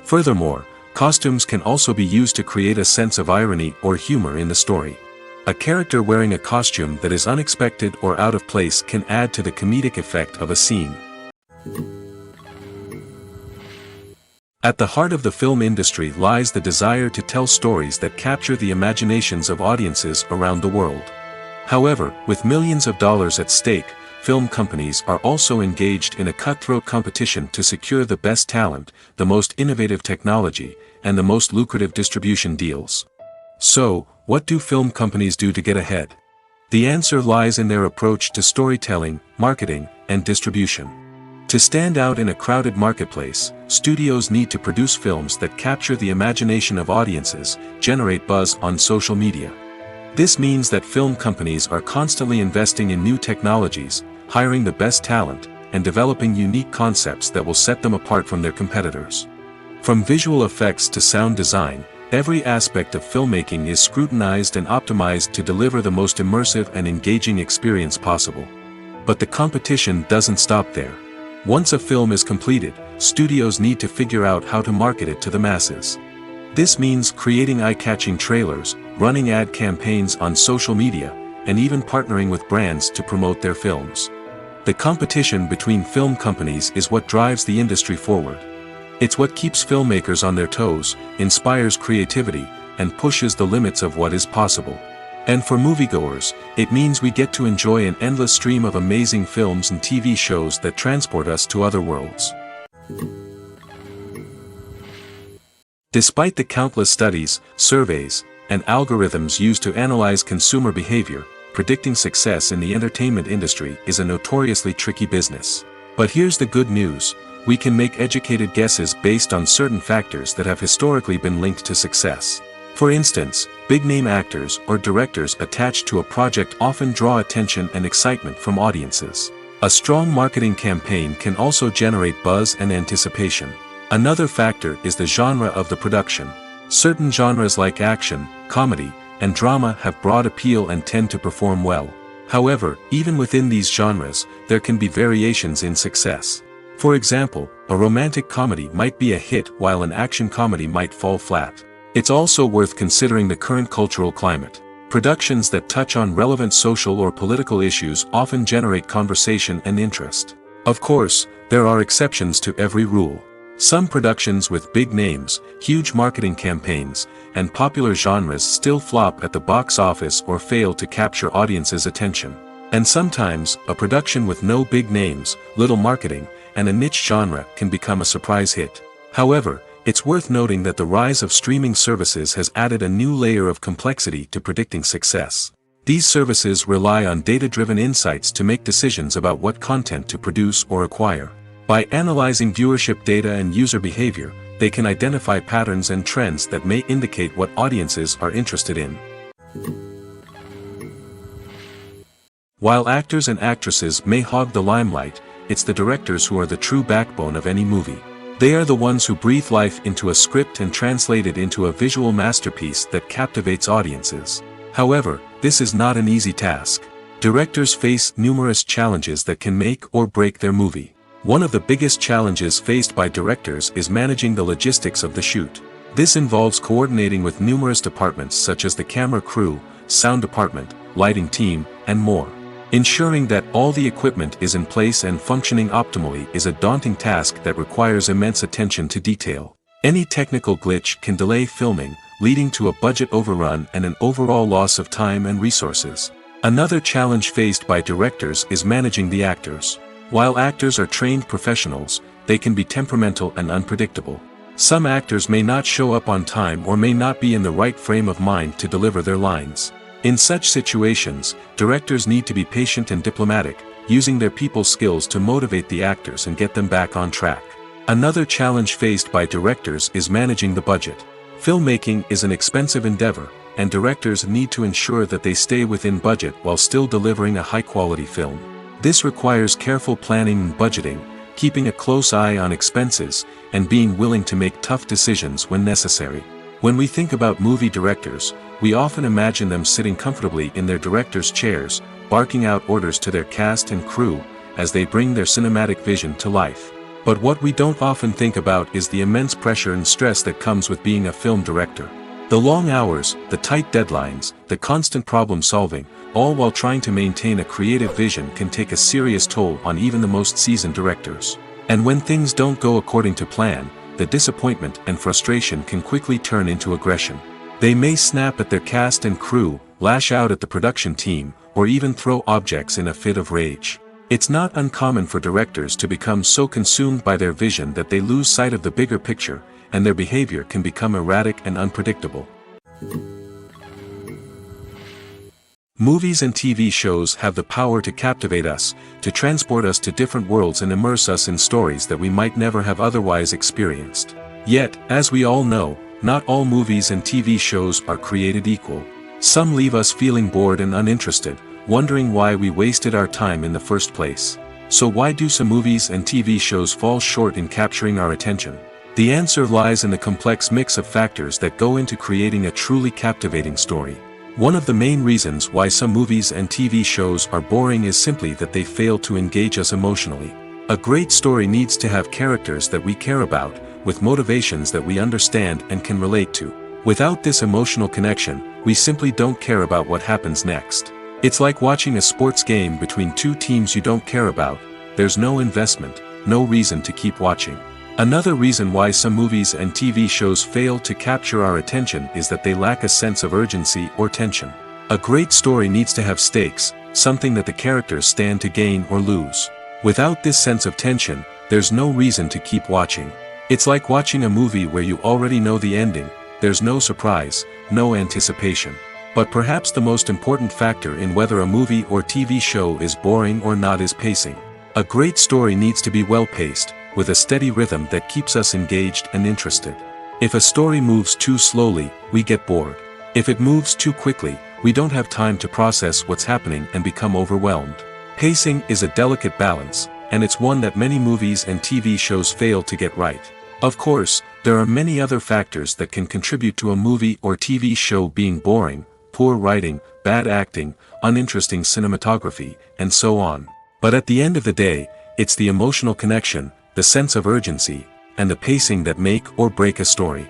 Furthermore, costumes can also be used to create a sense of irony or humor in the story. A character wearing a costume that is unexpected or out of place can add to the comedic effect of a scene. At the heart of the film industry lies the desire to tell stories that capture the imaginations of audiences around the world. However, with millions of dollars at stake, film companies are also engaged in a cutthroat competition to secure the best talent, the most innovative technology, and the most lucrative distribution deals. So, what do film companies do to get ahead? The answer lies in their approach to storytelling, marketing, and distribution. To stand out in a crowded marketplace, studios need to produce films that capture the imagination of audiences, generate buzz on social media. This means that film companies are constantly investing in new technologies, hiring the best talent, and developing unique concepts that will set them apart from their competitors. From visual effects to sound design, every aspect of filmmaking is scrutinized and optimized to deliver the most immersive and engaging experience possible. But the competition doesn't stop there. Once a film is completed, studios need to figure out how to market it to the masses. This means creating eye-catching trailers, running ad campaigns on social media, and even partnering with brands to promote their films. The competition between film companies is what drives the industry forward. It's what keeps filmmakers on their toes, inspires creativity, and pushes the limits of what is possible. And for moviegoers, it means we get to enjoy an endless stream of amazing films and TV shows that transport us to other worlds. Despite the countless studies, surveys, and algorithms used to analyze consumer behavior, predicting success in the entertainment industry is a notoriously tricky business. But here's the good news: we can make educated guesses based on certain factors that have historically been linked to success. For instance, big-name actors or directors attached to a project often draw attention and excitement from audiences. A strong marketing campaign can also generate buzz and anticipation. Another factor is the genre of the production. Certain genres like action, comedy, and drama have broad appeal and tend to perform well. However, even within these genres, there can be variations in success. For example, a romantic comedy might be a hit while an action comedy might fall flat. It's also worth considering the current cultural climate. Productions that touch on relevant social or political issues often generate conversation and interest. Of course, there are exceptions to every rule. Some productions with big names, huge marketing campaigns, and popular genres still flop at the box office or fail to capture audiences' attention. And sometimes, a production with no big names, little marketing, and a niche genre can become a surprise hit. However, it's worth noting that the rise of streaming services has added a new layer of complexity to predicting success. These services rely on data-driven insights to make decisions about what content to produce or acquire. By analyzing viewership data and user behavior, they can identify patterns and trends that may indicate what audiences are interested in. While actors and actresses may hog the limelight, it's the directors who are the true backbone of any movie. They are the ones who breathe life into a script and translate it into a visual masterpiece that captivates audiences. However, this is not an easy task. Directors face numerous challenges that can make or break their movie. One of the biggest challenges faced by directors is managing the logistics of the shoot. This involves coordinating with numerous departments such as the camera crew, sound department, lighting team, and more. Ensuring that all the equipment is in place and functioning optimally is a daunting task that requires immense attention to detail. Any technical glitch can delay filming, leading to a budget overrun and an overall loss of time and resources. Another challenge faced by directors is managing the actors. While actors are trained professionals, they can be temperamental and unpredictable. Some actors may not show up on time or may not be in the right frame of mind to deliver their lines. In such situations, directors need to be patient and diplomatic, using their people skills to motivate the actors and get them back on track. Another challenge faced by directors is managing the budget. Filmmaking is an expensive endeavor, and directors need to ensure that they stay within budget while still delivering a high-quality film. This requires careful planning and budgeting, keeping a close eye on expenses, and being willing to make tough decisions when necessary. When we think about movie directors, we often imagine them sitting comfortably in their director's chairs, barking out orders to their cast and crew, as they bring their cinematic vision to life. But what we don't often think about is the immense pressure and stress that comes with being a film director. The long hours, the tight deadlines, the constant problem solving, all while trying to maintain a creative vision can take a serious toll on even the most seasoned directors. And when things don't go according to plan, the disappointment and frustration can quickly turn into aggression. They may snap at their cast and crew, lash out at the production team, or even throw objects in a fit of rage. It's not uncommon for directors to become so consumed by their vision that they lose sight of the bigger picture, and their behavior can become erratic and unpredictable. Movies and TV shows have the power to captivate us, to transport us to different worlds and immerse us in stories that we might never have otherwise experienced. Yet, as we all know, not all movies and TV shows are created equal. Some leave us feeling bored and uninterested, wondering why we wasted our time in the first place. So why do some movies and TV shows fall short in capturing our attention? The answer lies in the complex mix of factors that go into creating a truly captivating story. One of the main reasons why some movies and TV shows are boring is simply that they fail to engage us emotionally. A great story needs to have characters that we care about, with motivations that we understand and can relate to. Without this emotional connection, we simply don't care about what happens next. It's like watching a sports game between two teams you don't care about. There's no investment, no reason to keep watching. Another reason why some movies and TV shows fail to capture our attention is that they lack a sense of urgency or tension. A great story needs to have stakes, something that the characters stand to gain or lose. Without this sense of tension, there's no reason to keep watching. It's like watching a movie where you already know the ending, there's no surprise, no anticipation. But perhaps the most important factor in whether a movie or TV show is boring or not is pacing. A great story needs to be well-paced, with a steady rhythm that keeps us engaged and interested. If a story moves too slowly, we get bored. If it moves too quickly, we don't have time to process what's happening and become overwhelmed. Pacing is a delicate balance, and it's one that many movies and TV shows fail to get right. Of course, there are many other factors that can contribute to a movie or TV show being boring: poor writing, bad acting, uninteresting cinematography, and so on. But at the end of the day, it's the emotional connection, the sense of urgency, and the pacing that make or break a story.